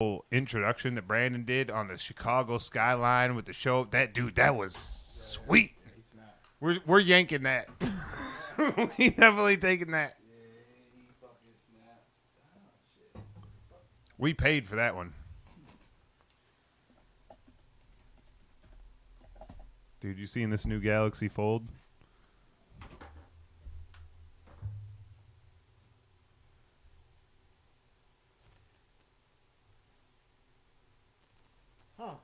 whole introduction that Brandon did on the Chicago skyline with the show. That was sweet. We're yanking that. We definitely taking that. We paid for that one. Dude, you seen this new Galaxy Fold? Huh.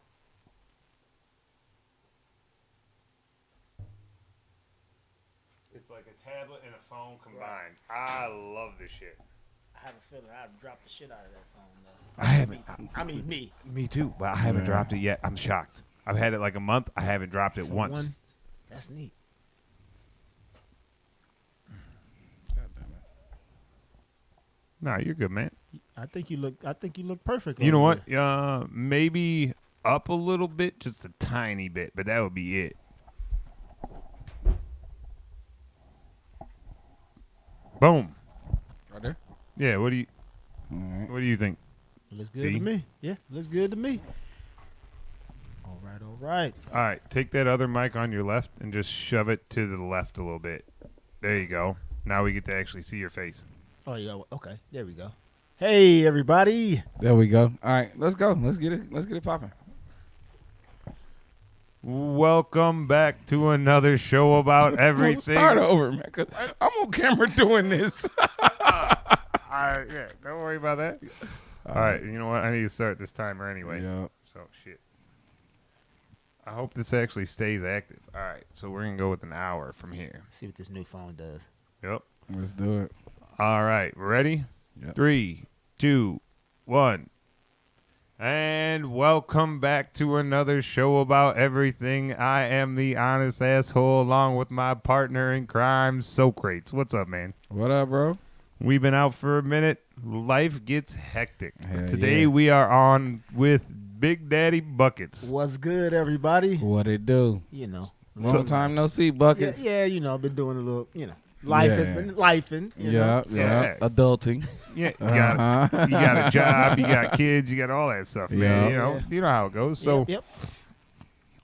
It's like a tablet and a phone combined. I love this shit. I have a feeling I'd drop the shit out of that phone, though. I haven't. I mean, me. Me too, but I haven't dropped it yet. I'm shocked. I've had it like a month. I haven't dropped it once. That's neat. God damn it. Nah, you're good, man. I think you look perfect. You know over what? Maybe up a little bit, just a tiny bit, but that would be it. Boom. Right there? Yeah. What do you All right. What do you think? there. Looks good D? to me. Yeah, looks good to me. All right, all right. All right, take that other mic on your left and just shove it to the left a little bit. There you go. Now we get to actually see your face. Oh, yeah. Okay, there we go. Hey, everybody. There we go. All right, let's go. Let's get it popping. Welcome back to another show about everything. Start over, man. 'Cause I'm on camera doing this. Yeah, don't worry about that. All right, you know what? I need to start this timer anyway. Yeah. So, shit. I hope this actually stays active. All right, so we're going to go with an hour from here. See what this new phone does. Yep. Let's do it. All right, ready? Yep. 3, 2, 1. And welcome back to another show about everything. I am the honest asshole along with my partner in crime, Socrates. What's up, man? What up, bro? We've been out for a minute. Life gets hectic. Hell Today yeah. we are on with Big Daddy Buckets. What's good, everybody? What it do? You know. Long time no see, Yeah, buckets. yeah, you know, I've been doing a little, life has Yeah. been lifing. You know? Yeah, So- yeah. Adulting. Yeah, you got a job, you got kids, you got all that stuff, man. Yeah. You know how it goes. So Yep.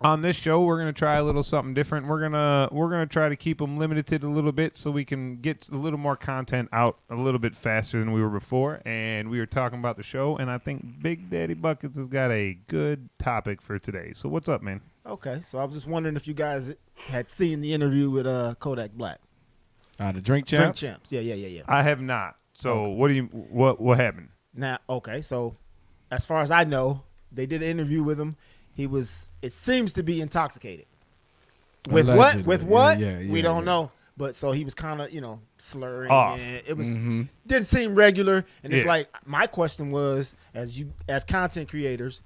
on this show, we're gonna try a little something different. We're gonna try to keep them limited a little bit so we can get a little more content out a little bit faster than we were before. And we were talking about the show, and I think Big Daddy Buckets has got a good topic for today. So what's up, man? Okay, so I was just wondering if you guys had seen the interview with Kodak Black. The drink Drink champs. Champs. Yeah. I have not. So what happened? Now, okay, so as far as I know, they did an interview with him. It seems to be intoxicated. With Allegedly. what? With what? Yeah, we don't yeah. know. But so he was kind of, slurring. Off. And it was Mm-hmm. didn't seem regular. And it's Yeah. like my question was, as content creators,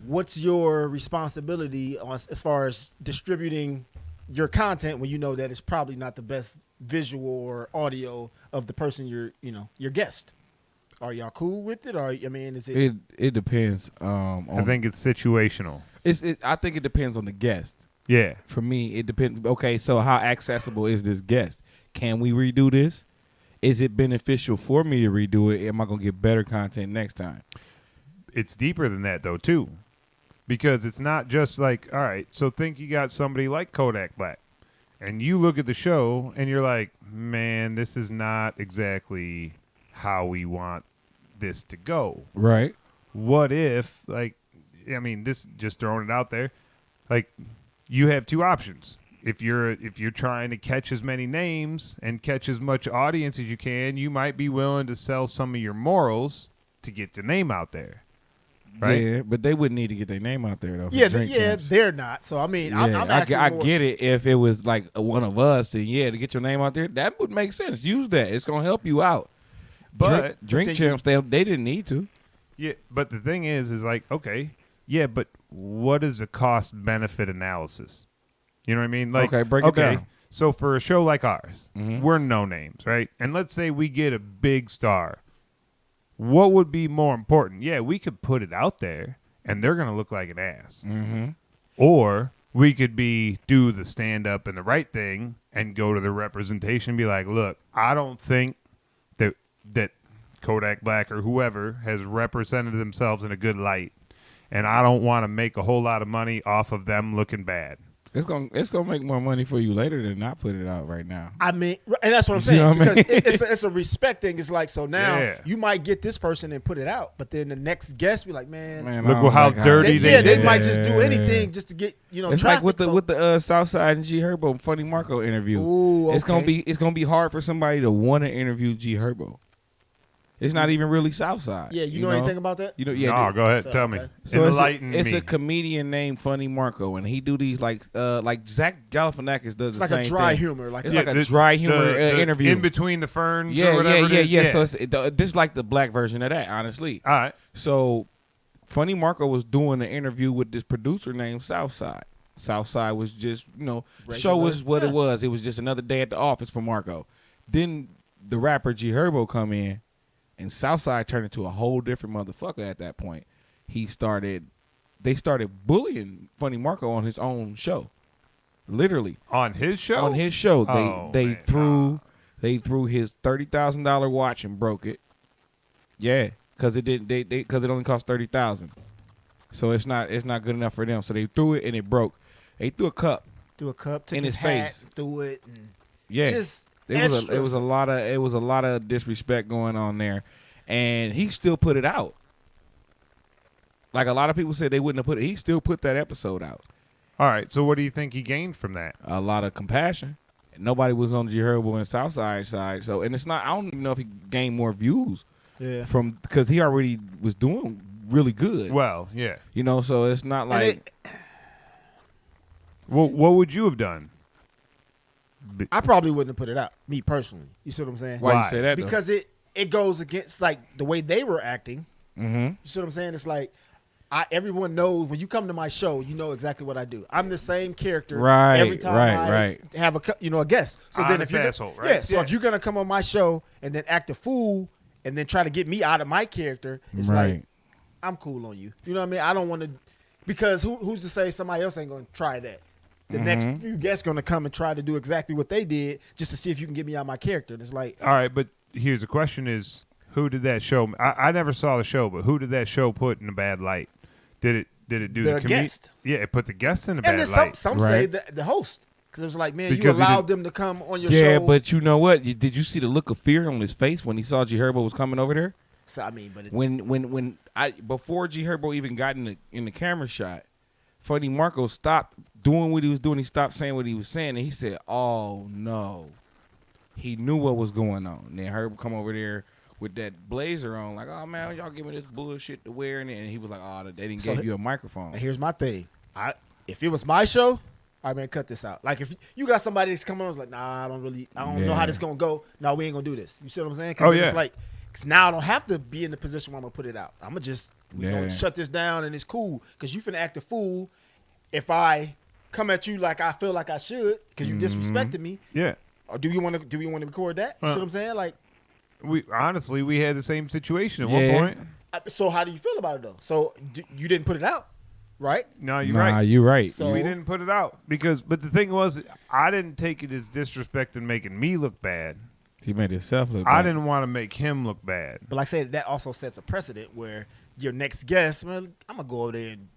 what's your responsibility as far as distributing your content when you know that it's probably not the best visual or audio of the person your guest? Are y'all cool with it? Or is it? It depends. On I think it's situational. I think it depends on the guest. Yeah. For me, it depends. Okay, so how accessible is this guest? Can we redo this? Is it beneficial for me to redo it? Am I gonna get better content next time? It's deeper than that though too, because it's not just like, all right, so think you got somebody like Kodak Black and you look at the show and you're like, man, this is not exactly how we want this to go. Right. What if, this just throwing it out there, like you have two options. If you're trying to catch as many names and catch as much audience as you can, you might be willing to sell some of your morals to get the name out there. Right? Yeah, but they wouldn't need to get their name out there though. for Yeah, Drink Champs. they're not. So I'm Yeah, I'm actually I more- get it. If it was like one of us, then yeah, to get your name out there, that would make sense. Use that. It's gonna help you out. But Drink thing Champs, they didn't need to. yeah, but the thing is like, okay, yeah, but what is the cost benefit analysis? You know what I mean? Like, Okay, break it down. So for a show like ours, Mhm. we're no names, right? And let's say we get a big star. What would be more important? Yeah, we could put it out there and they're going to look like an ass. Mm-hmm. Or we could do the stand up and the right thing and go to the representation and be like, look, I don't think that Kodak Black or whoever has represented themselves in a good light, and I don't want to make a whole lot of money off of them looking bad. It's gonna make more money for you later than not put it out right now. I mean, and that's what I'm You see saying. what I mean? Because it's a respect thing. It's like, so now Yeah. you might get this person and put it out, but then the next guest be like, man, Man, Look I don't how like dirty they did. might just do anything just to get It's traffic. like with the so- with the Southside and G Herbo Funny Marco interview. Ooh, It's gonna okay. be hard for somebody to want to interview G Herbo. It's not even really Southside. Yeah, you know anything about that? You know, No, go ahead. So, Tell me. okay. So Enlighten it's me. a comedian named Funny Marco, and he do these like Zach Galifianakis does It's the like same a dry thing. humor. Like It's Yeah, like a the- dry humor the interview. in between the ferns yeah, or whatever yeah. it is. So this is like the black version of that, honestly. All right. So Funny Marco was doing an interview with this producer named Southside. Southside was just, show was what it was. It was just another day at the office for Marco. Then the rapper G Herbo come in, and Southside turned into a whole different motherfucker at that point. They started bullying Funny Marco on his own show. Literally. On his show? On his show. Oh, They man, threw his $30,000 watch and broke it. Yeah, because it didn't because it only cost $30,000. So it's not good enough for them. So they threw it and it broke. They threw a cup. Do a cup, took In his his hat, face. threw it, and Yeah. just It was extras. a lot of disrespect going on there, and he still put it out. Like a lot of people said they wouldn't have put it. He still put that episode out. All right. So what do you think he gained from that? A lot of compassion. Nobody was on G Herbo and Southside side. So and it's not. I don't even know if he gained more views Yeah. from because he already was doing really good. Well, yeah. So it's not And like Well, what would you have done? I probably wouldn't have put it out, me personally. You see what I'm saying? why you Why? say that Because it goes against like the way they were acting. Mm-hmm. You see what I'm saying? It's like everyone knows when you come to my show, you know exactly what I do. I'm the same character Right, every time right. I have a guest. So then Honest if you're asshole, right? Yeah, so Yeah. if you're gonna come on my show and then act a fool and then try to get me out of my character, it's Right. like I'm cool on you. You know what I mean? I don't want to because who's to say somebody else ain't gonna try that? The next few guests gonna come and try to do exactly what they did just to see if you can get me out of my character. And it's like All right, but here's the question: is who did that show? I never saw the show, but who did that show put in a bad light? Did it do The the, guest. Yeah, it put the guest in a and bad then light. some say Right. the host because it was like, man, Because you he allowed didn't- them to come on your Yeah, show. but you know what? Did you see the look of fear on his face when he saw G Herbo was coming over there? So, I mean, but it, When before G Herbo even got in the camera shot, Funny Marco stopped doing what he was doing. He stopped saying what he was saying, and he said, "Oh no," he knew what was going on. And then Herb come over there with that blazer on, like, "Oh man, y'all give me this bullshit to wear," and he was like, "Oh, they didn't So give you a microphone." and here's my thing. If it was my show, all right, man, cut this out. Like if you got somebody that's coming on, it's like, nah, I don't know Yeah. how this gonna go. No, we ain't gonna do this. You see what I'm saying? Oh, It's yeah. like, cause now I don't have to be in the position where I'm gonna put it out. I'm gonna just we Yeah. gonna shut this down and it's cool. Cause you finna act a fool if I come at you like I feel like I should, cause you disrespected me. yeah, Or do we want to record that? You see what I'm saying? Like, we honestly we had the same situation at Yeah. one point. so how do you feel about it though? So you didn't put it out, right? No, you're Nah, right. you're right. So- We didn't put it out but the thing was, I didn't take it as disrespect and making me look bad. He made himself look. I bad. didn't want to make him look bad. But like I said, that also sets a precedent where your next guest, well, I'm gonna go over there and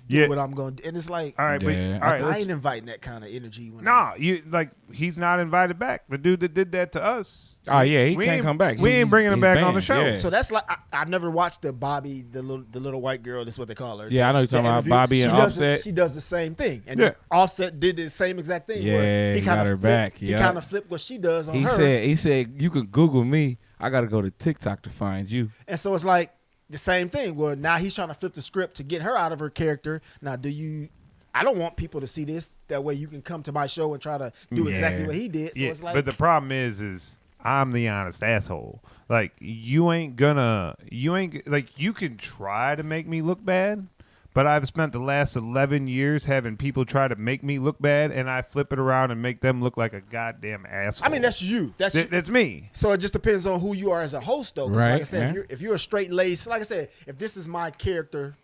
do Yeah. what I'm gonna do. And it's like, All right, Yeah. but all right, I let's, ain't inviting that kind of energy. When nah, you like he's not invited back. The dude that did that to us. Oh yeah, he We can't ain't- come back. we ain't He's- bringing him he's back on the banned, show. Yeah. So that's like I never watched the Bobby, the little white girl. That's what they call her. Yeah, I know you're The talking about interview. Bobby She and does Offset. she does the same thing, and Yeah. Offset did the same exact thing. where Yeah, he kinda got her flipped- back, He yeah. kind of flipped what she does on He her. said you could Google me. I got to go to TikTok to find you. And so it's like the same thing. Well, now he's trying to flip the script to get her out of her character. Now, I don't want people to see this. That way you can come to my show and try to do exactly Yeah. what he did. So Yeah, it's like, but the problem is I'm the honest asshole. Like you ain't like you can try to make me look bad, but I've spent the last 11 years having people try to make me look bad, and I flip it around and make them look like a goddamn asshole. I mean, that's you. That's That's me. so it just depends on who you are as a host, though. 'Cause like I Right, said, yeah. if you're a straight laced, like I said, if this is my character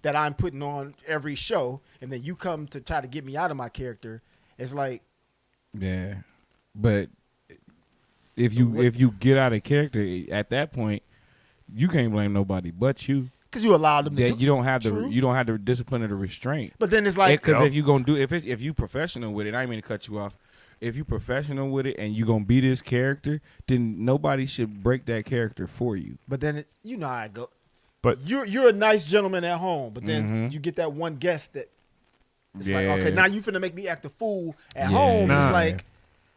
that I'm putting on every show, and then you come to try to get me out of my character, it's like, Yeah, but if you get out of character at that point, you can't blame nobody but you. Because you allowed them to That do you don't have True. the discipline or the restraint. But then it's like, Because if you gonna do if you professional with it, I ain't mean to cut you off. If you professional with it and you gonna be this character, then nobody should break that character for you. but then it's, you know how I go. But You're a nice gentleman at home, but then Mhm. you get that one guest that it's Yeah. like, okay, now you finna make me act a fool at Yeah. home. Nah. It's like,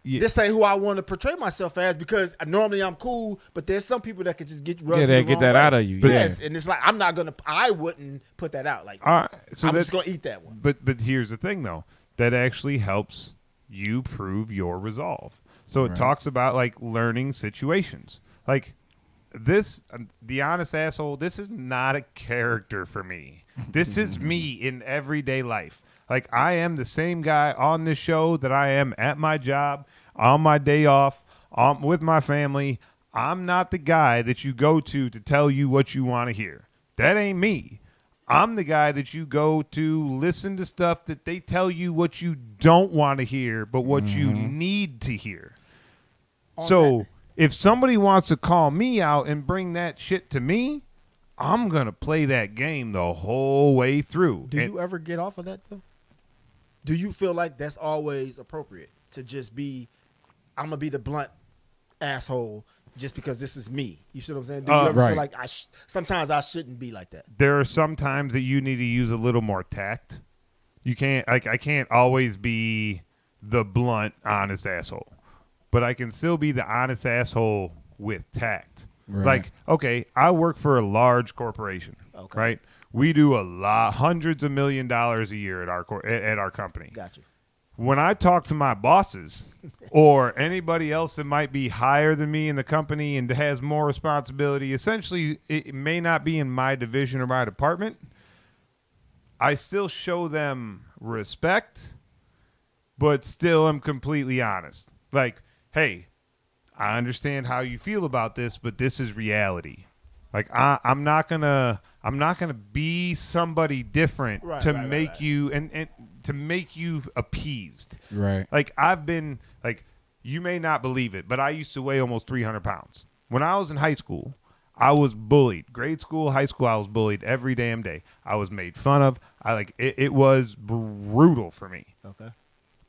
yeah, this ain't who I want to portray myself as, because normally I'm cool, but there's some people that could just get rubbed they the get wrong that way. out of you. Yes, and it's like I wouldn't put that out. Like all right, so I'm that's just gonna eat that one. But here's the thing, though, that actually helps you prove your resolve. So it Right. talks about like learning situations. Like this, the honest asshole. This is not a character for me. This is me in everyday life. Like I am the same guy on this show that I am at my job, on my day off, with my family. I'm not the guy that you go to tell you what you want to hear. That ain't me. I'm the guy that you go to listen to stuff that they tell you what you don't want to hear, but what you need to hear. On So that. if somebody wants to call me out and bring that shit to me, I'm going to play that game the whole way through. Do And you ever get off of that though? Do you feel like that's always appropriate to just be? I'm gonna be the blunt asshole just because this is me. You see what I'm saying? Do you ever Right. feel like sometimes I shouldn't be like that? there are some times that you need to use a little more tact. You can't, like, I can't always be the blunt, honest asshole, but I can still be the honest asshole with tact. Right. Like, okay, I work for a large corporation, Okay. right? We do hundreds of $1 million a year at our company. Got you. When I talk to my bosses or anybody else that might be higher than me in the company and has more responsibility, essentially it may not be in my division or my department, I still show them respect, but still am completely honest. Like, hey, I understand how you feel about this, but this is reality. Like I'm not gonna be somebody different Right, to right, make right. you and to make you appeased. Right. Like I've been like, you may not believe it, but I used to weigh almost 300 pounds. When I was in high school, I was bullied. Grade school, high school, I was bullied every damn day. I was made fun of. It was brutal for me. Okay.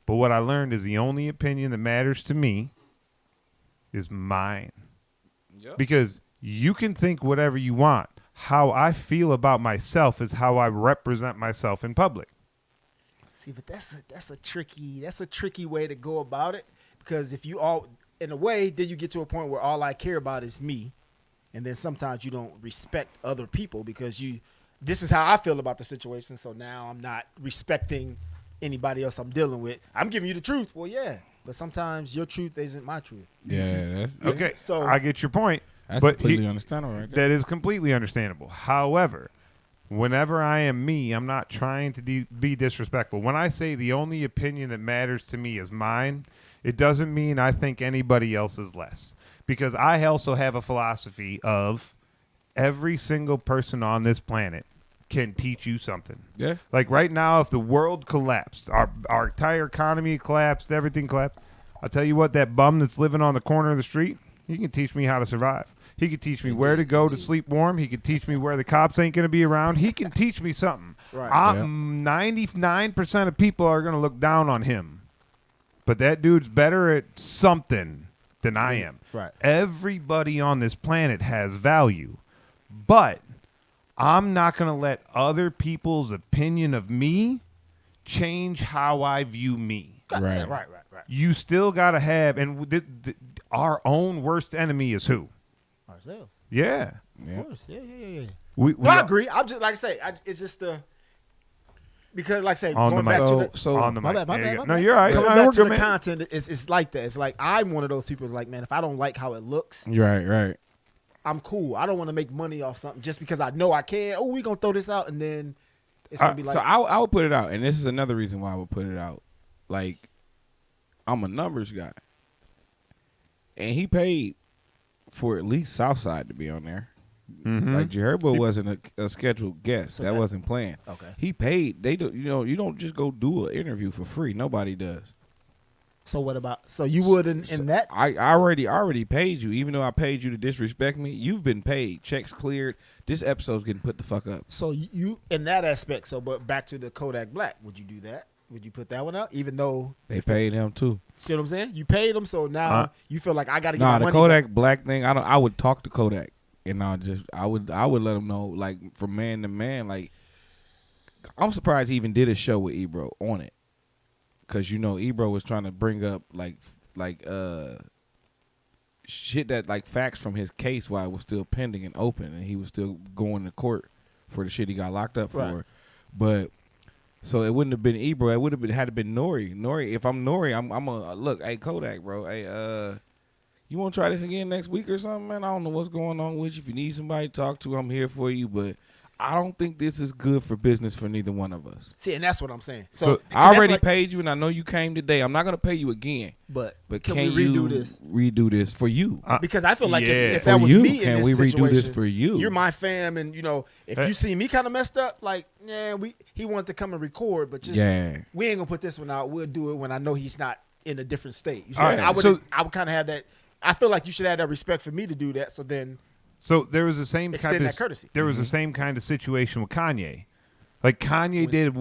But what I learned is the only opinion that matters to me is mine. Yep. Because you can think whatever you want. How I feel about myself is how I represent myself in public. See, but that's a tricky way to go about it, because if you all in a way, then you get to a point where all I care about is me, and then sometimes you don't respect other people because this is how I feel about the situation, so now I'm not respecting anybody else I'm dealing with. I'm giving you the truth. Well, yeah, but sometimes your truth isn't my truth. Yeah. That's Okay, So- I get your point. That's but completely understandable, right there. that is completely understandable. However, whenever I am me, I'm not trying to be disrespectful. When I say the only opinion that matters to me is mine, it doesn't mean I think anybody else is less. Because I also have a philosophy of every single person on this planet can teach you something. Yeah. Like right now, if the world collapsed, our entire economy collapsed, everything collapsed, I'll tell you what, that bum that's living on the corner of the street, he can teach me how to survive. He can teach me where to go to sleep warm. He can teach me where the cops ain't going to be around. He can teach me something. Right. 99% of people are going to look down on him. But that dude's better at something than I am. Right. Everybody on this planet has value. But I'm not going to let other people's opinion of me change how I view me. Right. Right. You still got to have, and our own worst enemy is who? Ourselves. Yeah. Yeah. Of course. Yeah. We No, I agree. I'm just like I say, it's just because like I say, On the going back mic. to the So on the my mic. bad, my There you bad, go. my No, bad. you're all right. Coming No, back we're to good, the man. content, it's like that. It's like I'm one of those people. It's like, man, if I don't like how it looks, Right. I'm cool. I don't want to make money off something just because I know I can. Oh, we gonna throw this out, and then it's gonna be like, So I would put it out, and this is another reason why I would put it out. Like, I'm a numbers guy, and he paid for at least Southside to be on there. Mhm. Like Jerbo wasn't a scheduled guest. So that that- wasn't planned. okay, He paid. They do. You don't just go do an interview for free. Nobody does. So what about? So you would in that? I already paid you, even though I paid you to disrespect me. You've been paid, checks cleared. This episode's getting put the fuck up. So you in that aspect. So, but back to the Kodak Black. Would you do that? Would you put that one out? Even though They paid him too. see what I'm saying? You paid him, so now you feel like I got to get Nah, my the money Kodak Black thing. I would talk to Kodak, and I would let him know, like, from man to man. Like, I'm surprised he even did a show with Ebro on it, because Ebro was trying to bring up like shit that like facts from his case while it was still pending and open, and he was still going to court for the shit he got locked up for. Right. But so it wouldn't have been Ebro. It would have had to been Nori. Nori, if I'm Nori, I'm a look. Hey Kodak, bro. Hey, you want to try this again next week or something, man? I don't know what's going on with you. If you need somebody to talk to, I'm here for you. But I don't think this is good for business for neither one of us. See, and that's what I'm saying. So I already paid you, and I know you came today. I'm not gonna pay you again. But Can we redo you this? Redo this for you? Because I feel like Yeah. if For that was you, me in can this we redo situation, this for you? You're my fam, and if you see me kind of messed up, like, he wanted to come and record, but just we ain't gonna put this one out. We'll do it when I know he's not in a different state. You see, All right, I would so- kind of have that. I feel like you should have that respect for me to do that. So then, So there was the same Extend kind of that courtesy. There was the same kind of situation with Kanye. Like Kanye did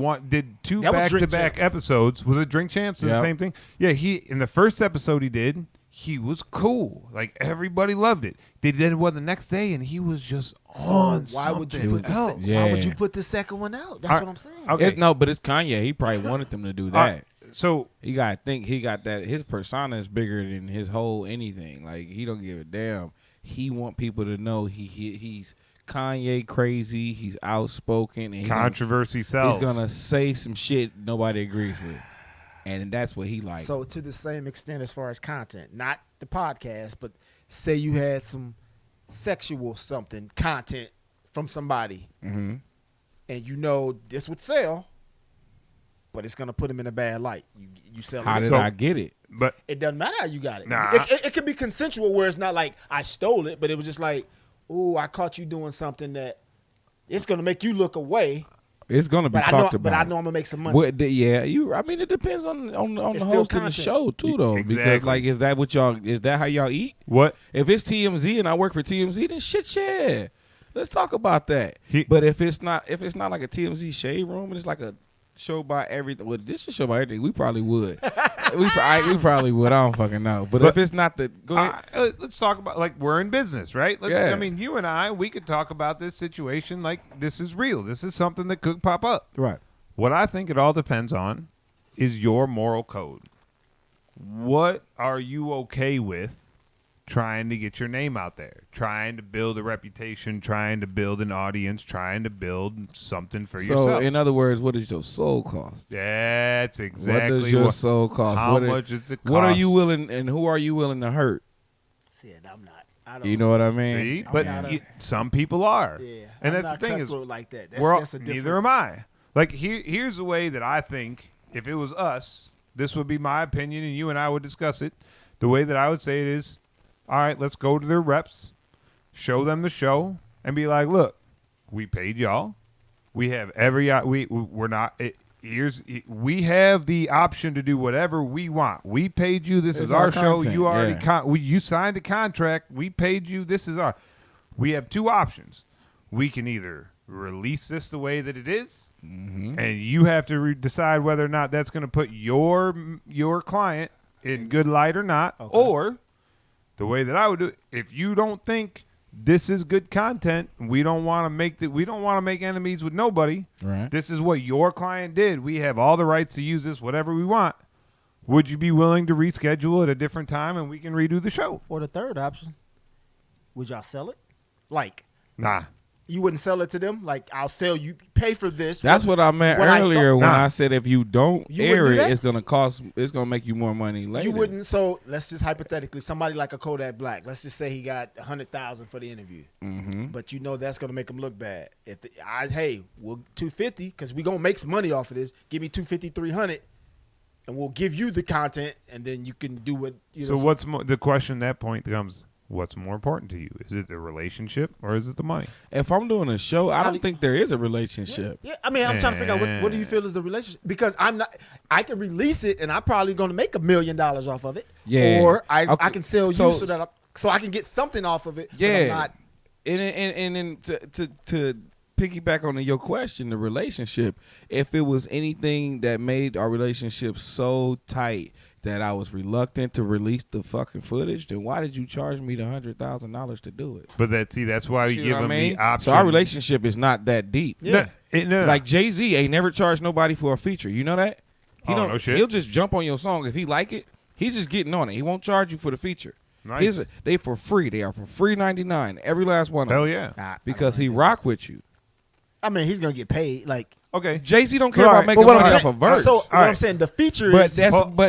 two That was Drink back-to-back Champs. episodes. Was it Drink Champs? The Yep. same thing. Yeah, he in the first episode he did, he was cool. Like everybody loved it. They did one the next day, and he was just on why would you something put the else. Yeah. why would you put the second one out? That's what I'm saying. Okay. But it's Kanye. He probably wanted them to do that. All right, so He gotta think he got that. His persona is bigger than his whole anything. Like, he don't give a damn. He want people to know he's Kanye crazy. He's outspoken. And controversy sells. He's gonna say some shit nobody agrees with, and that's what he like. So to the same extent as far as content, not the podcast, but say you had some sexual something content from somebody, Mhm. and this would sell, but it's gonna put him in a bad light. You sell How it. did So- I get it? But It doesn't matter how you got it. Nah. It could be consensual where it's not like I stole it, but it was just like, ooh, I caught you doing something that it's gonna make you look away. It's gonna be But I talked know, about. but I know I'm gonna make some money. What? I mean, it depends on It's the still host of the content. show too, though. Because Exactly. like, is that how y'all eat? what? If it's TMZ and I work for TMZ, then shit, yeah. Let's talk about that. He- But if it's not like a TMZ shade room and it's like a show by everything, well, this is a show by everything. We probably would. we probably would. I don't fucking know. But if it's not go ahead. Let's talk about like we're in business, right? Yeah. I mean, you and we could talk about this situation like this is real. This is something that could pop up. Right. What I think it all depends on is your moral code. What are you okay with trying to get your name out there, trying to build a reputation, trying to build an audience, trying to build something for So, yourself? in other words, what does your soul cost? That's exactly what does your soul cost? How What much does it cost? What are you willing, and who are you willing to hurt? See, and I'm not. I don't. You know what I mean? See, I'm but not a- some people are. Yeah, and I'm that's not the thing is, cutthroat like that. That's a different. neither am I. Like here's the way that I think. If it was us, this would be my opinion, and you and I would discuss it. The way that I would say it is, all right, let's go to their reps, show them the show, and be like, look, we paid y'all. We have we're not. We have the option to do whatever we want. We paid you. This It's is our our show. content, You already yeah. you signed a contract. We paid you. This is our. We have two options. We can either release this the way that it is, Mm-hmm. and you have to decide whether or not that's going to put your client in good light or not, Okay. or the way that I would do it. If you don't think this is good content, we don't want to make enemies with nobody. Right. This is what your client did. We have all the rights to use this whatever we want. Would you be willing to reschedule at a different time and we can redo the show? Or the third option, would y'all sell it? Like, Nah. you wouldn't sell it to them? Like, I'll sell you, pay for this. That's what I meant What I earlier thought- when Nah. I said if you don't You air wouldn't do it, that? it's gonna make you more money later. You wouldn't. So let's just hypothetically, somebody like a Kodak Black. Let's just say he got 100,000 for the interview, Mm-hmm. but that's gonna make him look bad. We'll 250 because we gonna make some money off of this. Give me 250, 300, and we'll give you the content, and then you can do what. So what's the question at that point comes, what's more important to you? Is it the relationship or is it the money? If I'm doing a show, I don't think there is a relationship. Yeah, I mean, I'm trying to figure out what do you feel is the relationship? Because I can release it and I'm probably going to make $1 million off of it. Yeah. Or I Okay. can sell you so I can get something off of it. But I'm not, And then to piggyback on your question, the relationship, if it was anything that made our relationship so tight that I was reluctant to release the fucking footage, then why did you charge me the $100,000 to do it? But that's why we See give what I them mean? the option. So our relationship is not that deep. Yeah. No. Like Jay-Z ain't never charged nobody for a feature. You know that? No shit. He'll just jump on your song if he like it. He's just getting on it. He won't charge you for the feature. Nice. They for free. They are for free $99. Every last one of them. Hell yeah. Because he rock with you. I mean, he's going to get paid. Like, Okay. Jay-Z don't care All about right. making but what money I'm off saying, a verse. so what right. I'm saying, the feature but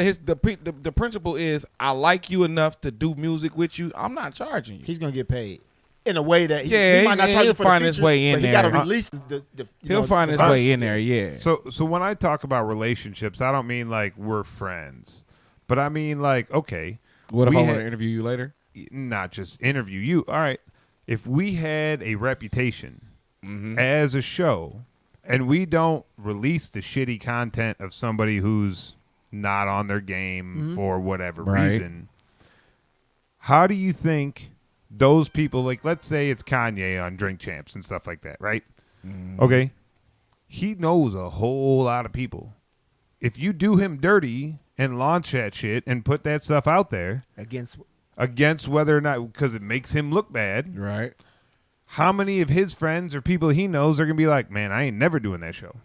is, the principle is I like you enough to do music with you. I'm not charging you. he's going to get paid in a way that Yeah, he might not charge he'll you for the find his feature, way in but there. he got to release He'll find his verse. way in there. Yeah. So when I talk about relationships, I don't mean like we're friends, but I mean like, okay, What if we I want had- to interview you later? not just interview you. All right. If we had a reputation Mm-hmm. as a show and we don't release the shitty content of somebody who's not on their game for whatever Right. reason, how do you think those people, like let's say it's Kanye on Drink Champs and stuff like that, right? Okay. He knows a whole lot of people. If you do him dirty and launch that shit and put that stuff out there against whether or not, because it makes him look bad, Right. how many of his friends or people he knows are going to be like, man, I ain't never doing that show.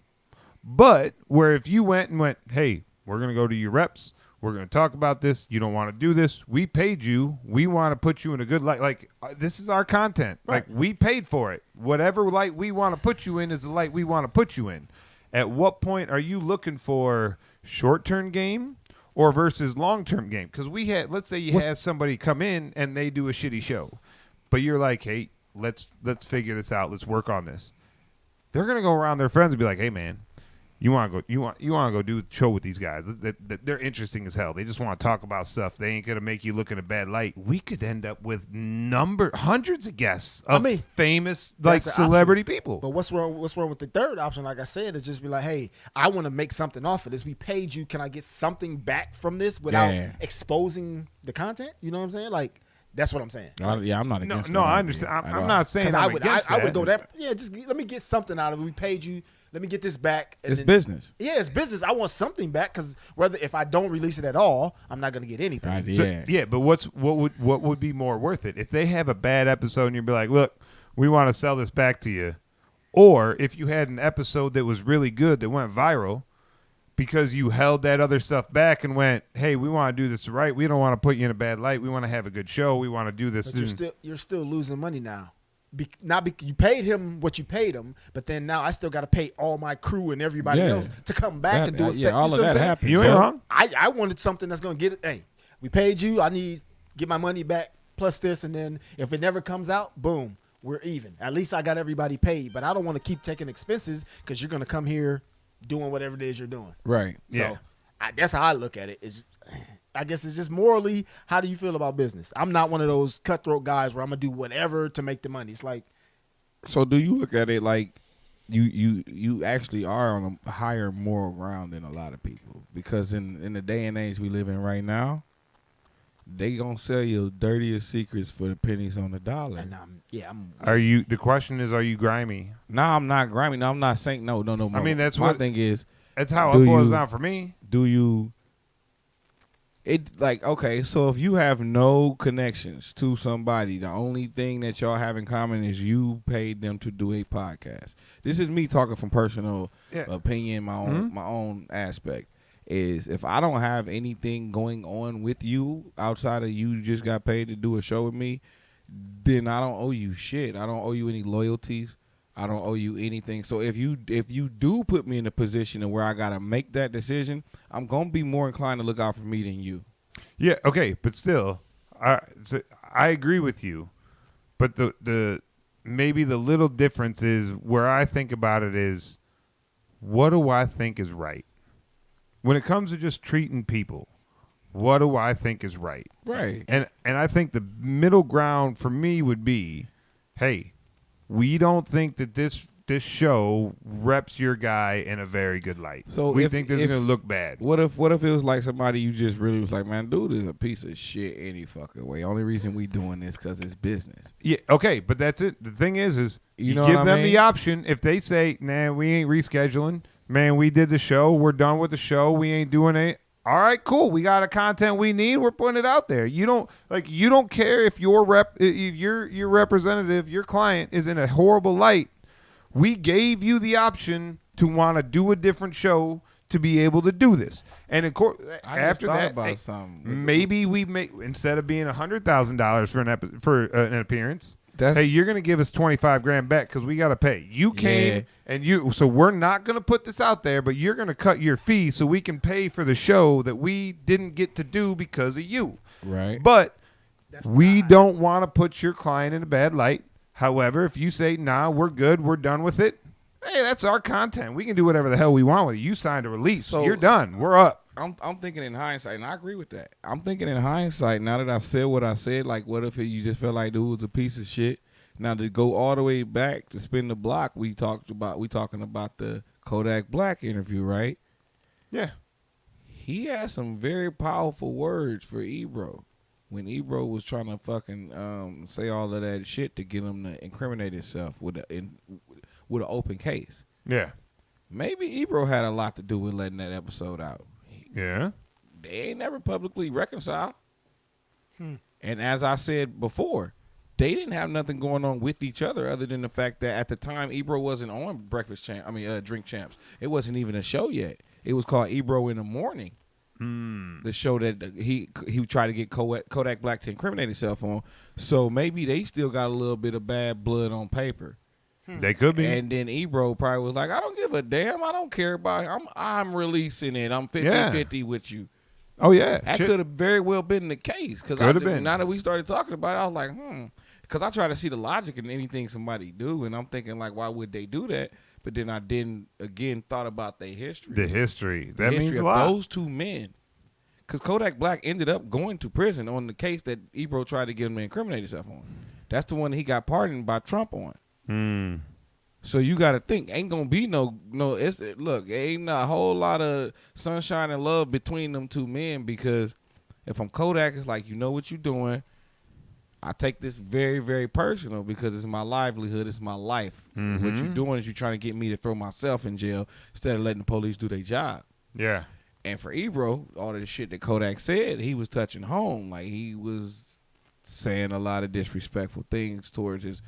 But where if you went, hey, we're going to go to your reps. We're going to talk about this. You don't want to do this. We paid you. We want to put you in a good light. Like, this is our content. Right. Like, we paid for it. Whatever light we want to put you in is the light we want to put you in. At what point are you looking for short-term game or versus long-term game? Because let's say you have somebody come in and they do a shitty show, but you're like, hey, let's figure this out. Let's work on this. They're gonna go around their friends and be like, hey man, you want to go do a show with these guys? They're interesting as hell. They just want to talk about stuff. They ain't gonna make you look in a bad light. We could end up with hundreds of guests of famous like that's an celebrity option. people. But what's wrong with the third option? Like I said, is just be like, hey, I want to make something off of this. We paid you. Can I get something back from this without exposing the content? You know what I'm saying? Like, that's what I'm saying. I'm not against that. No, I understand. I'm not saying Because I'm against I would that. go that. Yeah, just let me get something out of it. We paid you. Let me get this back. And It's then- business. Yeah, it's business. I want something back because if I don't release it at all, I'm not going to get anything. Right, So- yeah. yeah, but what would be more worth it if they have a bad episode and you'd be like, look, we want to sell this back to you, or if you had an episode that was really good that went viral because you held that other stuff back and went, hey, we want to do this right. We don't want to put you in a bad light. We want to have a good show. We want to do this. But you're still losing money now. You paid him what you paid him, but then now I still got to pay all my crew and everybody Yeah. else to come back and do a set. Yeah, all you of see what I'm that saying? happens. You ain't So- wrong. I wanted something that's going to get it. Hey, we paid you. I need get my money back plus this, and then if it never comes out, boom, we're even. At least I got everybody paid. But I don't want to keep taking expenses because you're going to come here doing whatever it is you're doing. Right. Yeah. So that's how I look at it. I guess it's just morally, how do you feel about business? I'm not one of those cutthroat guys where I'm gonna do whatever to make the money. It's like, So do you look at it like you actually are on a higher moral ground than a lot of people? Because in the day and age we live in right now, they gonna sell your dirtiest secrets for the pennies on the dollar. and The question is, are you grimy? No, I'm not grimy. No, I'm not saying no. I mean, that's my what- thing is. That's how Do it boils you- down for me. Do you? It like okay, so if you have no connections to somebody, the only thing that y'all have in common is you paid them to do a podcast. This is me talking from personal Yeah. opinion, my own aspect. Is if I don't have anything going on with you outside of you just got paid to do a show with me, then I don't owe you shit. I don't owe you any loyalties. I don't owe you anything. So if you do put me in a position where I gotta make that decision, I'm gonna be more inclined to look out for me than you. Yeah, okay, but still, I agree with you. But the maybe the little difference is where I think about it is, what do I think is right? When it comes to just treating people, what do I think is right? Right. And I think the middle ground for me would be, hey, we don't think that this show reps your guy in a very good light. So we if- think this is if- going to look bad. What if it was like somebody you just really was like, man, dude is a piece of shit any fucking way. Only reason we doing this because it's business. Yeah, okay, but that's it. The thing is You you know give what I them mean? the option. If they say, nah, we ain't rescheduling, man, we did the show, we're done with the show, we ain't doing it. All right, cool. We got the content we need. We're putting it out there. You don't care if your representative, your client is in a horrible light. We gave you the option to want to do a different show to be able to do this. And of course, I after just thought that, about hey, something. With maybe we make, instead of being $100,000 for an appearance, That's- hey, you're gonna give us $25,000 back because we gotta pay. You came so we're not gonna put this out there, but you're gonna cut your fee so we can pay for the show that we didn't get to do because of you. Right. But That's we not- don't want to put your client in a bad light. However, if you say, nah, we're good, we're done with it, hey, that's our content. We can do whatever the hell we want with it. You signed a release. So- You're done. We're up. I'm thinking in hindsight, and I agree with that. I'm thinking in hindsight, now that I said what I said, like what if you just felt like dude was a piece of shit? Now to go all the way back to spin the block, we talking about the Kodak Black interview, right? Yeah. He had some very powerful words for Ebro when Ebro was trying to fucking say all of that shit to get him to incriminate himself with an open case. Yeah. Maybe Ebro had a lot to do with letting that episode out. Yeah. They ain't never publicly reconciled. And as I said before, they didn't have nothing going on with each other other than the fact that at the time Ebro wasn't on Drink Champs. It wasn't even a show yet. It was called Ebro in the Morning. The show that he tried to get Kodak Black to incriminate himself on. So maybe they still got a little bit of bad blood on paper. They could be. And then Ebro probably was like, I don't give a damn. I don't care about it. I'm releasing it. I'm 50-50 with you. Oh, yeah. That Shit. could have very well been the case. Because Could have been. now that we started talking about it, I was like, Because I try to see the logic in anything somebody do. And I'm thinking, like, why would they do that? But then I didn't, again, thought about their history. The history. The That history means a of lot. those two men. Because Kodak Black ended up going to prison on the case that Ebro tried to get him to incriminate himself on. That's the one he got pardoned by Trump on. So you got to think, ain't gonna be no. Look, ain't a whole lot of sunshine and love between them two men because if I'm Kodak, it's like you know what you're doing. I take this very, very personal because it's my livelihood, it's my life. What you're doing is you're trying to get me to throw myself in jail instead of letting the police do their job. Yeah. And for Ebro, all the shit that Kodak said, he was touching home. Like he was saying a lot of disrespectful things towards his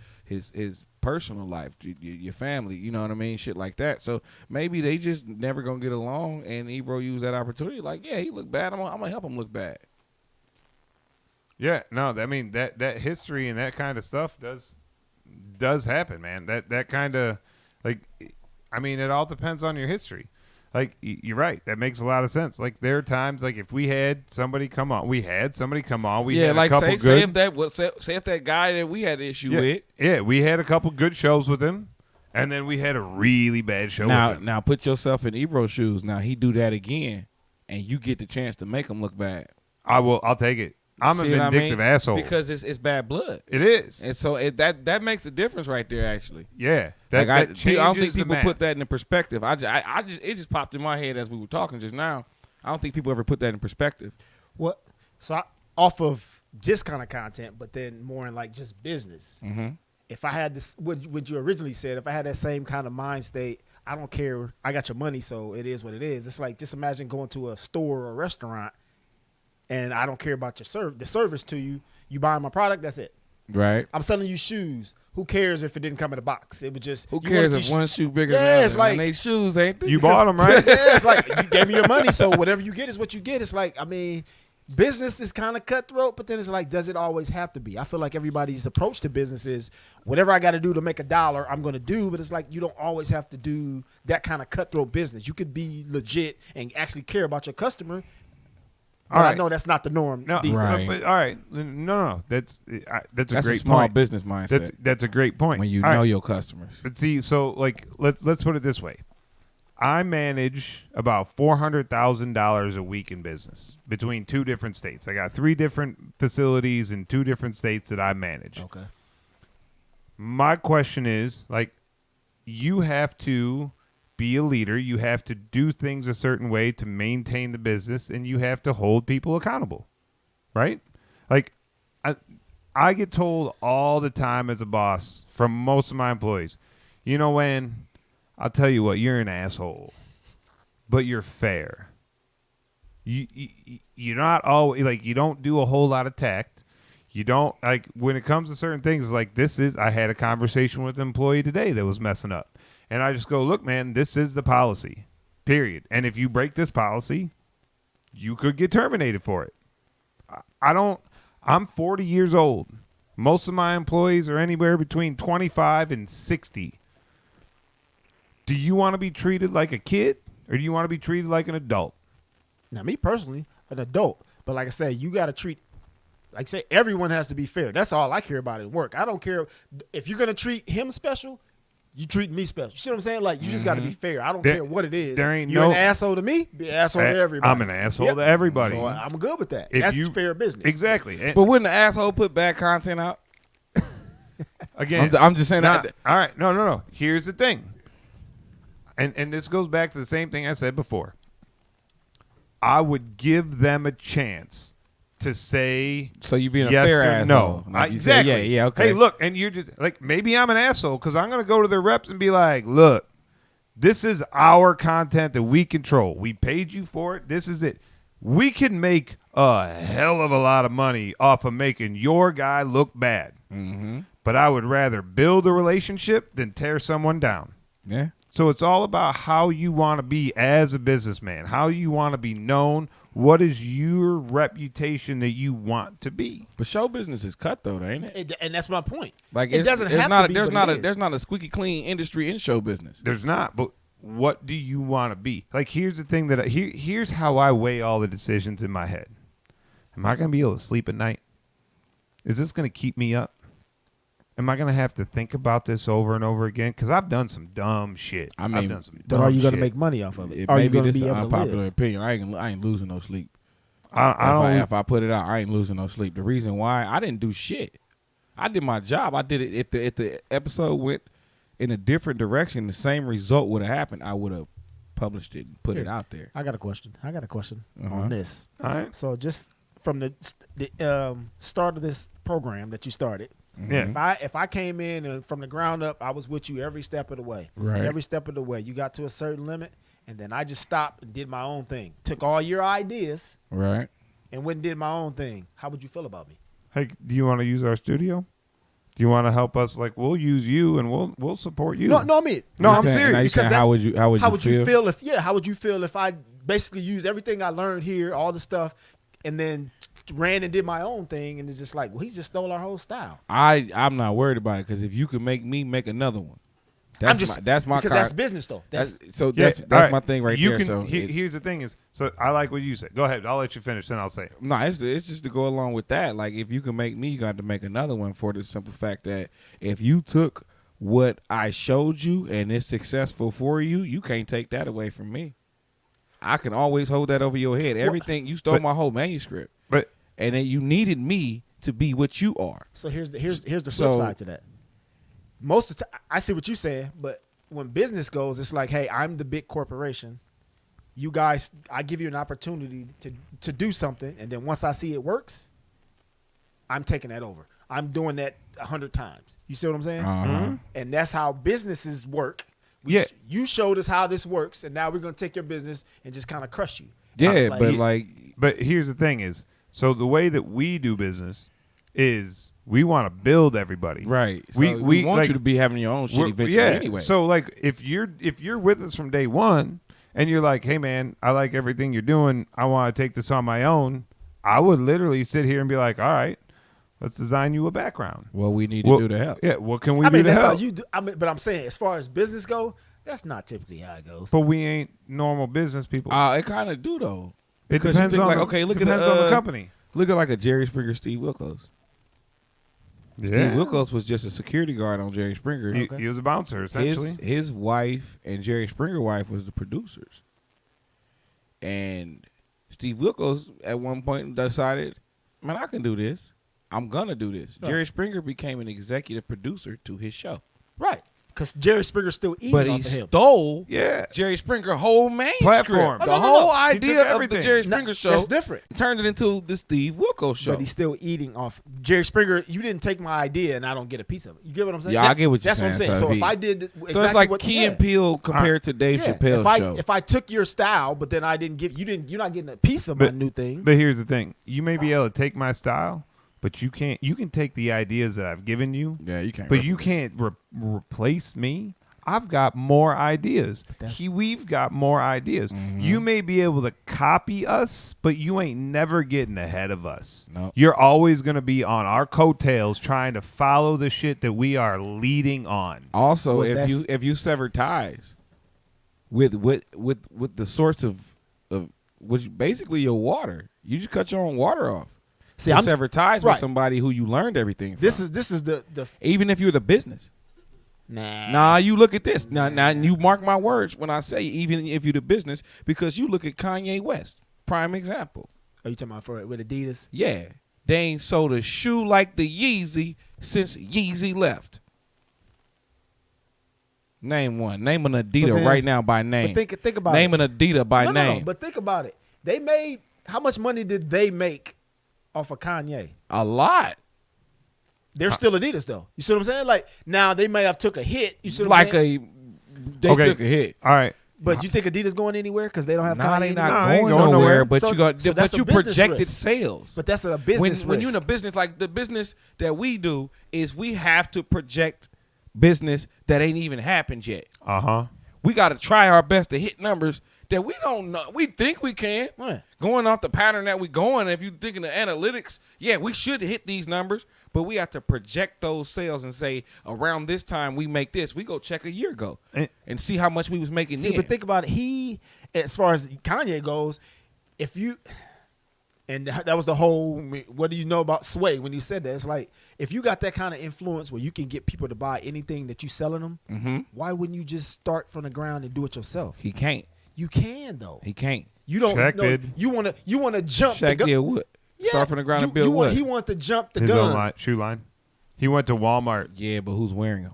personal life, your family, you know what I mean? Shit like that. So maybe they just never gonna get along and Ebro used that opportunity. Like, yeah, he looked bad. I'm gonna help him look bad. Yeah, no, I mean that history and that kind of stuff does happen, man. That kind of like, I mean, it all depends on your history. Like you're right, that makes a lot of sense. Like there are times, like if we had somebody come on, we had like a couple say good. if that guy that we had issue Yeah, with. yeah, we had a couple good shows with him, and then we had a really bad show with him. Now put yourself in Ebro's shoes. Now he do that again, and you get the chance to make him look bad. I'll take it. I'm a See what I vindictive mean? asshole because it's bad blood. It is. And so that makes a difference right there, actually. Yeah, Like I don't changes think the people math. put that in perspective. It just popped in my head as we were talking just now. I don't think people ever put that in perspective. What? So off of this kind of content, but then more in like just business. Mm-hmm. If I had this, what you originally said, if I had that same kind of mind state, I don't care. I got your money, so it is what it is. It's like just imagine going to a store or a restaurant, and I don't care about the service to you. You buy my product, that's it. Right. I'm selling you shoes. Who cares if it didn't come in a box? It was just Who you cares want if one shoe bigger Yeah, than the other? it's like- And they shoes, ain't they? You bought them, right? Yeah, it's like you gave me your money, so whatever you get is what you get. It's like, I mean, business is kind of cutthroat, but then it's like, does it always have to be? I feel like everybody's approach to business is whatever I got to do to make $1, I'm going to do. But it's like you don't always have to do that kind of cutthroat business. You could be legit and actually care about your customer. But All I right. know that's not the norm. No, these Right. days. but, all right. No. That's a That's great a small point. business mindset That's a great point. when you All know right. your customers. But see, so like let's put it this way. I manage about $400,000 a week in business between 2 different states. I got 3 different facilities in 2 different states that I manage. Okay. My question is, like, you have to be a leader. You have to do things a certain way to maintain the business, and you have to hold people accountable, right? Like, I get told all the time as a boss from most of my employees, you know, when I'll tell you what, you're an asshole, but you're fair. You're not always, like, you don't do a whole lot of tact. You don't, like, when it comes to certain things, like I had a conversation with an employee today that was messing up. And I just go, look, man, this is the policy, period. And if you break this policy, you could get terminated for it. I'm 40 years old. Most of my employees are anywhere between 25 and 60. Do you want to be treated like a kid, or do you want to be treated like an adult? Now, me personally, an adult. But like I said, you got to treat, like I say, everyone has to be fair. That's all I care about at work. I don't care if you're going to treat him special, you treat me special. You see what I'm saying? Like, you just got to be fair. I don't care what it is. You're an asshole to me, be an asshole to everybody. I'm an asshole to everybody. So I'm good with that. If That's fair business. Exactly. But wouldn't the asshole put bad content out? Again, I'm just saying that. All right. No. Here's the thing. And this goes back to the same thing I said before. I would give them a chance to say So you being yes a fair or asshole. no. Like you Exactly. Say, yeah, okay. Hey, look, and you're just like, maybe I'm an asshole because I'm going to go to their reps and be like, look, this is our content that we control. We paid you for it. This is it. We can make a hell of a lot of money off of making your guy look bad. Mm-hmm. But I would rather build a relationship than tear someone down. Yeah. So it's all about how you want to be as a businessman, how you want to be known. What is your reputation that you want to be? But show business is cutthroat, ain't it? And that's my point. Like it doesn't have to be. There's not a squeaky clean industry in show business. There's not, but what do you want to be? Like, here's the thing here's how I weigh all the decisions in my head. Am I going to be able to sleep at night? Is this going to keep me up? Am I going to have to think about this over and over again? Because I've done some dumb shit. I mean, I've done some But dumb are you going to shit. make money off of it? Are you Maybe going to this be is an able to unpopular live? opinion. I ain't losing no sleep. I don't. If I put it out, I ain't losing no sleep. The reason why, I didn't do shit. I did my job. I did it. If the episode went in a different direction, the same result would have happened. I would have published it and put it out there. I got a question on this. All right. So just from the start of this program that you started, Yeah. if I came in and from the ground up, I was with you every step of the way. Right. Every step of the way. You got to a certain limit, and then I just stopped and did my own thing. Took all your ideas Right. and went and did my own thing. How would you feel about me? Hey, do you want to use our studio? Do you want to help us? Like, we'll use you and we'll support you. No, I mean, No, You I'm saying- serious. now you Because saying, how would you feel? how would you feel if I basically used everything I learned here, all the stuff, and then ran and did my own thing, and it's just like, well, he just stole our whole style. I'm not worried about it because if you can make me make another one, that's my because that's business though. That's that's all right. my thing right you there. Can, So here's the thing is, so I like what you said. Go ahead. I'll let you finish, then I'll say it. no, it's just to go along with that. Like if you can make me, you got to make another one for the simple fact that if you took what I showed you and it's successful for you, you can't take that away from me. I can always hold that over your head. Everything you stole my whole manuscript, But and then you needed me to be what you are. So here's the flip So- side to that. Most of the time, I see what you're saying, but when business goes, it's like, hey, I'm the big corporation. You guys, I give you an opportunity to do something, and then once I see it works, I'm taking that over. I'm doing that 100 times. You see what I'm saying? Uh-huh. And that's how businesses work. Yeah. You showed us how this works, and now we're going to take your business and just kind of crush you. Yeah, I was but like But here's the thing is, so the way that we do business is we want to build everybody. right, We- so we, want like, you to be having your own shit We're- eventually yeah. anyway. So like if you're with us from day one and you're like, hey man, I like everything you're doing. I want to take this on my own. I would literally sit here and be like, all right, let's design you a background. what we need to Well, do to help. Yeah, what can we I do mean, to that's help? how you do. I mean, but I'm saying, as far as business go, that's not typically how it goes. But we ain't normal business people. It kind of do though. it because you depends think on like, the, okay, look at depends on the company. Look at like a Jerry Springer, Steve Wilkos. Yeah. Steve Wilkos was just a security guard on Jerry Springer. He was a bouncer, essentially. His wife and Jerry Springer wife was the producers. And Steve Wilkos at one point decided, man, I can do this. I'm going to do this. Right. Jerry Springer became an executive producer to his show. Right. Because Jerry Springer's still eating But off he of him. stole Yeah. Jerry Springer whole main Platform. script. Oh, The no, whole no. He took idea of the everything. Jerry Nah, Springer show That's different. turned it into the Steve Wilkos show. But he's still eating off Jerry Springer. You didn't take my idea, and I don't get a piece of it. You get what I'm saying? Yeah, I get what you're That's what I'm saying. saying. So So if if he- I did exactly so it's like what, Key and Peele compared to Dave yeah. Chappelle's show. If I took your style, but then I didn't give you're not getting a piece of my But- new thing. But here's the thing: you may be able to take my style, but you can't. You can take the ideas that I've given you, yeah, you can't. but you can't replace me. I've got more ideas. We've got more ideas. Mm-hmm. You may be able to copy us, but you ain't never getting ahead of us. No. You're always going to be on our coattails trying to follow the shit that we are leading on. Also, Well, if you sever ties with the source of which basically your water, you just cut your own water off. See, You I'm sever ties with right. somebody who you learned everything from. This is the even if you're the business. nah. Nah, you look at this. Now you mark my words when I say even if you're the business, because you look at Kanye West, prime example. Are you talking about for with Adidas? Yeah, they ain't sold a shoe like the Yeezy since Yeezy left. Name one. Name an Adidas then- right now by name. But think about Name it. an Adidas by No, name. but think about it. They made how much money did they make off of Kanye? A lot. They're still Adidas though. You see what I'm saying? Like now they may have took a hit. You see what Like I'm saying? they Okay. took a hit. All right. But you think Adidas going anywhere because they don't have Nah, Kanye? they anymore? not they ain't going going nowhere. nowhere. But So- you got, so but that's you a business projected risk. sales. But that's a business when you're in a risk. business like the business that we do is we have to project business that ain't even happened yet. Uh-huh. We got to try our best to hit numbers that we don't know. We think we can. Right. Going off the pattern that we going, if you're thinking of analytics, yeah, we should hit these numbers, but we have to project those sales and say around this time we make this. We go check a year ago and see how much we was making See, then. but think about it. He, as far as Kanye goes, if you, and that was the whole. What do you know about Sway when you said that? It's like if you got that kind of influence where you can get people to buy anything that you selling them, Mm-hmm. why wouldn't you just start from the ground and do it yourself? He can't. You can though. He can't. You don't. Shaq know, did. You want to jump the Shaq gun. did what? Yeah, Start from the ground you- and build you want- what? He wanted to jump the His gun. own shoe line. He went to Walmart. Yeah, but who's wearing them?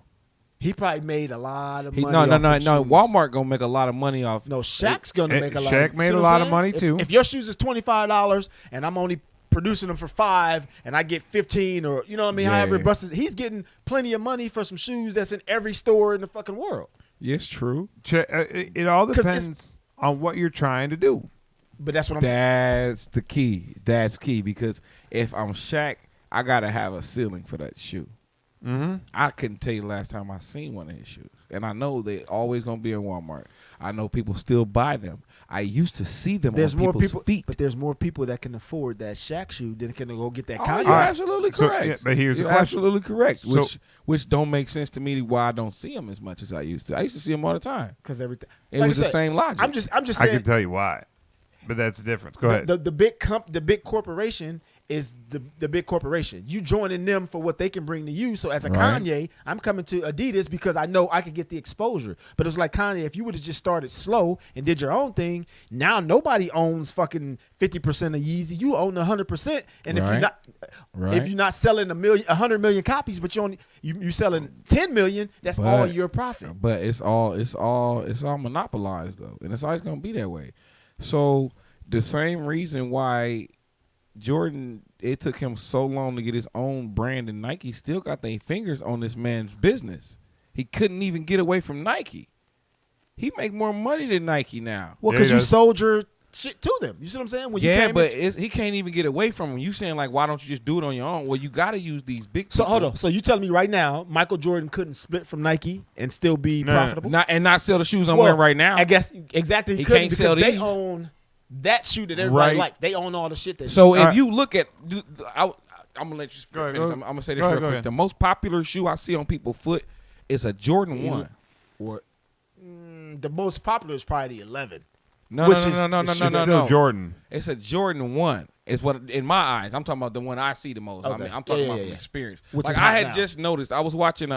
He probably made a lot of He, money. no. off them shoes. Walmart gonna make a lot of money off. No, Shaq's gonna make a lot. Shaq of, made see a what lot I'm of saying? money, If- too. If your shoes is $25 and I'm only producing them for $5 and I get 15, or you know what I mean, Yeah. however it busts, he's getting plenty of money for some shoes that's in every store in the fucking world. Yes, true. It all 'Cause it's- depends on what you're trying to do. But that's what I'm saying. That's the key. That's key because if I'm Shaq, I gotta have a ceiling for that shoe. Mm-hmm. I couldn't tell you the last time I seen one of his shoes, and I know they always gonna be in Walmart. I know people still buy them. I used to see them There's on more people's people, feet. but there's more people that can afford that Shaq shoe than can go get that Oh, Kanye. you're absolutely So, correct. yeah, but here's the you're question. absolutely correct. So- Which don't make sense to me. Why I don't see them as much as I used to. I used to see them all the time. Because everything. It Like was I the said, same logic. I'm just I saying. can tell you why, but that's the difference. Go ahead. The big corporation is the big corporation. You joining them for what they can bring to you. So as a Right. Kanye, I'm coming to Adidas because I know I could get the exposure. But it was like Kanye, if you would have just started slow and did your own thing, now nobody owns fucking 50% of Yeezy. You own 100%. And Right. Right. if you're not selling 100 million copies, but you selling 10 million, that's But- all your profit. But it's all monopolized though, and it's always gonna be that way. So the same reason why Jordan, it took him so long to get his own brand, and Nike still got their fingers on this man's business. He couldn't even get away from Nike. He make more money than Nike now. Well, Yeah, because he you does. sold your shit to them. You see what I'm saying? When you Yeah, came but into- he can't even get away from him. You saying like, why don't you just do it on your own? Well, you got to use these big. So hold people. on. So you telling me right now, Michael Jordan couldn't split from Nike and still be No, profitable? not sell the shoes I'm Well, wearing right now. I guess exactly. He couldn't can't because sell they these. own that shoe that everybody Right. likes. They own all the shit that. So if Alright. you look at, I'm gonna let you Go ahead, finish. go I'm gonna say this Go real ahead, go quick. ahead. The most popular shoe I see on people's foot is a Jordan 1. or the most popular is probably the 11. No, Which no, is- no, no, no, it's no, It's no, still no. Jordan. It's a Jordan 1, It's what in my eyes. I'm talking about the one I see the most. I Okay. mean, I'm talking Yeah, about yeah, from yeah. experience. Which like is I hot had now. just noticed. I was watching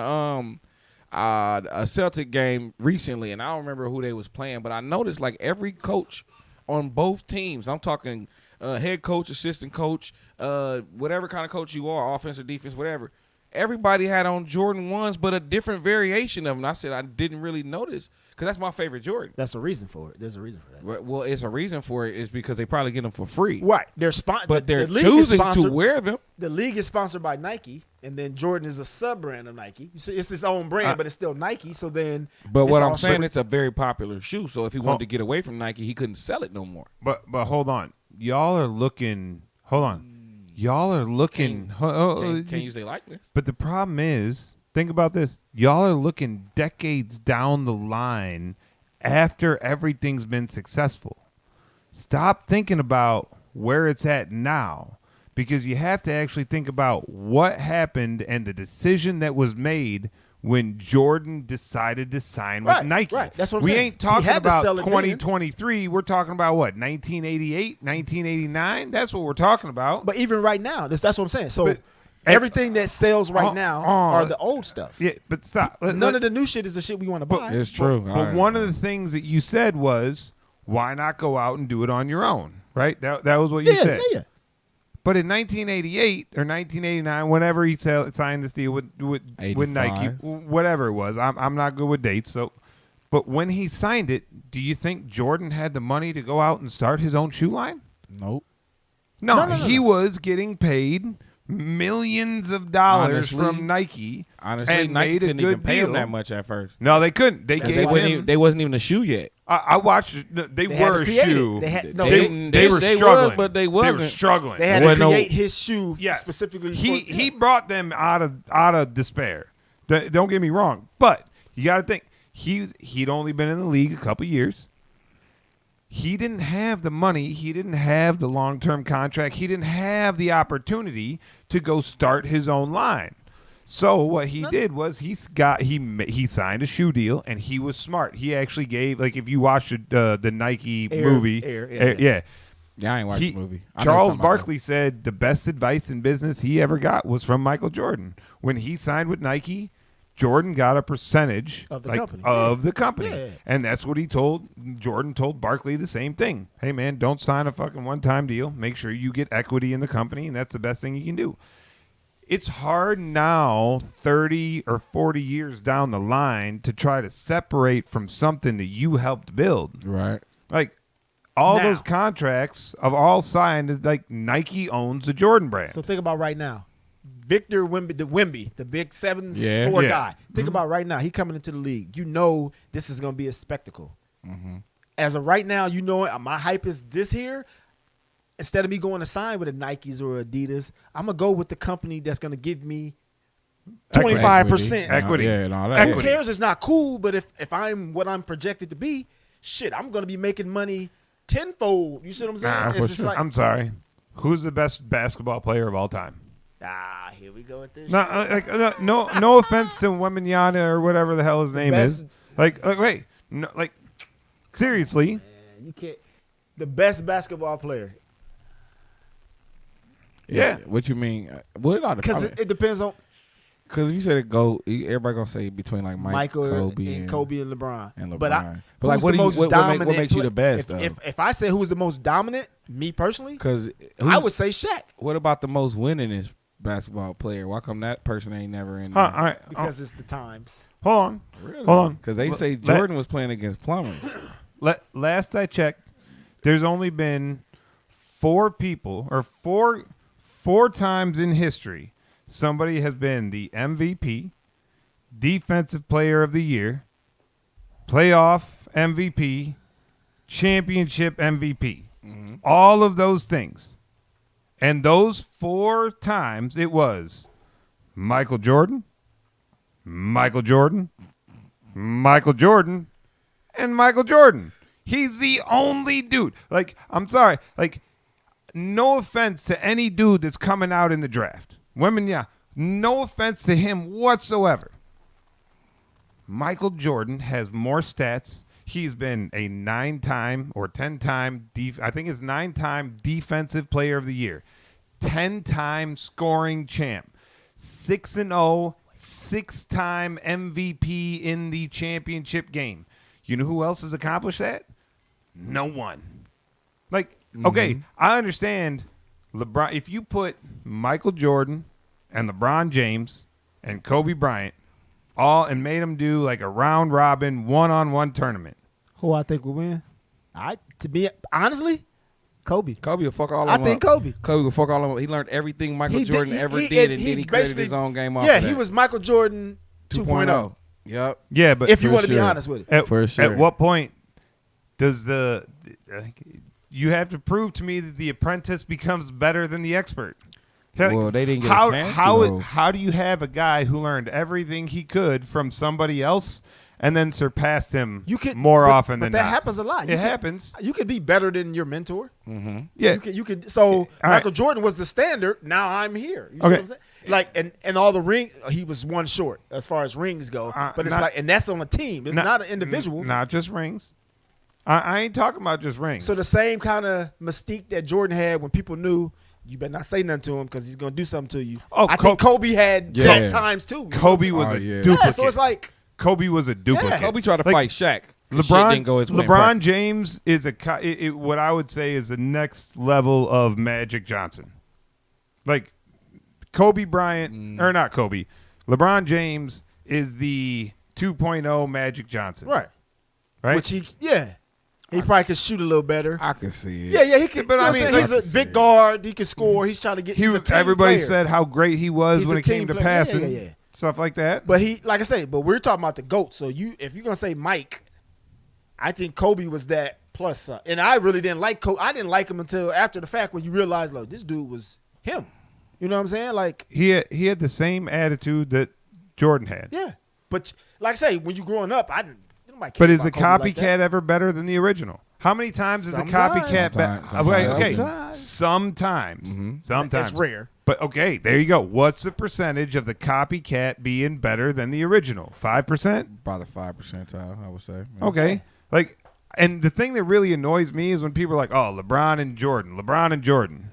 a Celtic game recently, and I don't remember who they was playing, but I noticed like every coach on both teams. I'm talking head coach, assistant coach, whatever kind of coach you are, offense or defense, whatever. Everybody had on Jordan 1s, but a different variation of them. I said I didn't really notice because that's my favorite Jordan. That's a reason for it. There's a reason for that. Well, it's a reason for it is because they probably get them for free. Right. But they're the league is choosing to sponsored- wear them. The league is sponsored by Nike, and then Jordan is a sub brand of Nike. You see, it's its own brand, but it's still Nike. So then, But it's what all I'm saying, split. it's a very popular shoe. So if he wanted to get away from Nike, he couldn't sell it no more. But hold on, y'all are looking. Hold on, y'all are looking. Can't use their likeness. But the problem is, think about this. Y'all are looking decades down the line after everything's been successful. Stop thinking about where it's at now, because you have to actually think about what happened and the decision that was made when Jordan decided to sign with Right, Nike. right. That's what I'm we saying. ain't He talking had to about sell it then. 2023. We're talking about what, 1988, 1989? That's what we're talking about. But even right now, that's what I'm saying. So But- everything that sells right now are uh, the old stuff. Yeah, but stop. None of the new shit is the shit we want to buy. It's true. But one of the things that you said was, why not go out and do it on your own? Right? That was what you yeah, said. yeah. But in 1988 or 1989, whenever he signed this deal with Nike, 85. whatever it was, I'm not good with dates. So, but when he signed it, do you think Jordan had the money to go out and start his own shoe line? Nope. No, No. he was getting paid millions of dollars Honestly- from Nike. Honestly, and Nike made a couldn't good even pay him deal. that much at first. No, they couldn't. They gave him. They wasn't even a shoe yet. I watched. They They had were to a create it. shoe. They had- They were they struggling, was, but they They were wasn't. struggling. They had There to wasn't no- create his shoe Yes. specifically. He brought them out of despair. Don't get me wrong, but you got to think he'd only been in the league a couple years. He didn't have the money. He didn't have the long-term contract. He didn't have the opportunity to go start his own line. So what he did was he signed a shoe deal, and he was smart. He actually gave, like, if you watch the Nike Air, movie, Air, yeah. Yeah, I ain't watched the movie. I know Charles what you're talking about, Barkley said the best advice in business he ever got was from Michael Jordan. When he signed with Nike, Jordan got a percentage Of the like, company. of the company. Yeah. And that's what Jordan told Barkley the same thing. Hey, man, don't sign a fucking one-time deal. Make sure you get equity in the company, and that's the best thing you can do. It's hard now, 30 or 40 years down the line, to try to separate from something that you helped build. Right. Like, all Now. those contracts of all signed is like Nike owns the Jordan brand. So think about right now. Victor Wemby, the big 7'4" Yeah. Yeah. guy. Think about right now. He coming into the league. You know this is going to be a spectacle. As of right now, you know my hype is this here. Instead of me going to sign with a Nikes or Adidas, I'm going to go with the company that's going to give me 25%. Equity. Yeah, and all that. Who Equity. cares? It's not cool, but if I'm what I'm projected to be, shit, I'm going to be making money tenfold. You see what I'm saying? Nah, It's for just sure. like, I'm sorry. Who's the best basketball player of all time? here we go with this. No offense to Wembanyama or whatever the hell his name is. best- Wait, no, seriously. Man, you can't. The best basketball player. Yeah. What you mean? What are the? Because it depends on Because if you said it go, everybody gonna say between like Michael Kobe and Kobe and LeBron. and LeBron. But like, But, like, what do you- what makes you the best, If, though? if I say who's the most dominant, me personally, Because I would say Shaq What about the most winningest basketball player? Why come that person ain't never in All there? right. because it's the times. Hold on. Really? Hold on. Because they Let- say Jordan was playing against Plummer. Last I checked, there's only been four people or four times in history somebody has been the MVP, Defensive Player of the Year, Playoff MVP, Championship MVP. All of those things. And those 4 times it was Michael Jordan, Michael Jordan, Michael Jordan, and Michael Jordan. He's the only dude. Like, I'm sorry. Like, no offense to any dude that's coming out in the draft. Women, yeah. No offense to him whatsoever. Michael Jordan has more stats. He's been a 9-time or 10-time, I think it's 9-time defensive player of the year, 10-time scoring champ, 6-0, 6-time MVP in the championship game. You know who else has accomplished that? No one. Like, okay, I understand LeBron. If you put Michael Jordan and LeBron James and Kobe Bryant all and made them do like a round robin one-on-one tournament. Who I think will win? To be honestly, Kobe. Kobe will fuck all of I them think up. Kobe. Kobe will fuck all of them up. He learned everything Michael He Jordan did- ever he- did, he- and he then he created basically- his own game off Yeah, of that. he was Michael Jordan 2.0. Yep. Yeah, but If you For want to be sure. honest with it. For sure. At what point does you have to prove to me that the apprentice becomes better than the expert? Well, they didn't get a how chance to, how though. how do you have a guy who learned everything he could from somebody else and then surpassed him You could more but- often but than that not? happens a lot. It You could- happens. You could be better than your mentor. Yeah. You could. So All right. Michael Jordan was the standard. Now I'm here. You see Okay. what I'm saying? Like and all the ring, he was one short as far as rings go. But it's not- like, and that's on a team. It's not an individual. Not just rings. I ain't talking about just rings. So the same kind of mystique that Jordan had when people knew you better not say nothing to him because he's gonna do something to you. Oh, I think Kobe had Yeah. that times too. Kobe was Oh, a yeah. duplicate. Yeah, so it's like Kobe was a duplicate. Kobe tried to Like, fight Shaq. Shit LeBron, didn't go his way in LeBron practice. James is what I would say is the next level of Magic Johnson. Like Kobe Bryant, or not Kobe, LeBron James is the 2.0 Magic Johnson. right, Right? which he probably could shoot a little better. I can see it. Yeah, he could. But But I I mean, mean, he's like- a big guard. He can score. He's trying to get. He's a team everybody player. said how great he was He's when a it came team to player. passing, Yeah. stuff like that. But he, like I say, but we're talking about the GOAT. So if you're gonna say Mike, I think Kobe was that plus. And I really didn't like Kobe. I didn't like him until after the fact when you realize, like, this dude was him. You know what I'm saying? Like, He had the same attitude that Jordan had. yeah. But like I say, when you growing up, I didn't. Nobody cared But is a about Kobe like copycat that. ever better than the original? How many times is a Sometimes. copycat better? Sometimes. Okay, Sometimes. sometimes. Sometimes. It's rare. But okay, there you go. What's the percentage of the copycat being better than the original? 5%? About the 5 percentile, I would say. Okay. Like, and the thing that really annoys me is when people are like, "Oh, LeBron and Jordan, LeBron and Jordan."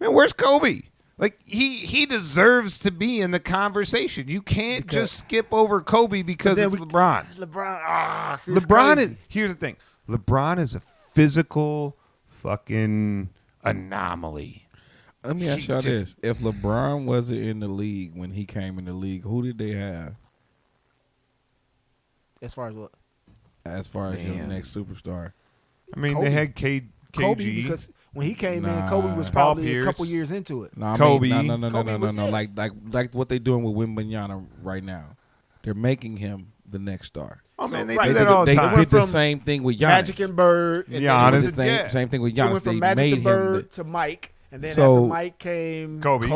Man, where's Kobe? Like he deserves to be in the conversation. You can't just skip over Kobe because then it's we- LeBron. LeBron. See, it's LeBron crazy. is here's the thing. LeBron is a physical fucking anomaly. Let me ask He y'all just- this: if LeBron wasn't in the league when he came in the league, who did they have As far as what? as far as your Man. next superstar? I mean, Kobe. they had KG. Kobe, because when he came in, Nah. Kobe was Paul probably a Pierce. couple years into it. No, I Kobe. mean, no, Kobe was it. Like what they doing with Wembanyama right now. They're making him the next star. Oh So, man, they right, do that all the they time. did the from same thing with Giannis. Magic and Bird. And They Giannis. did Then the Yeah. same thing with it Giannis. went from They Magic made and him Bird to Mike, and then So- after Mike came Kobe.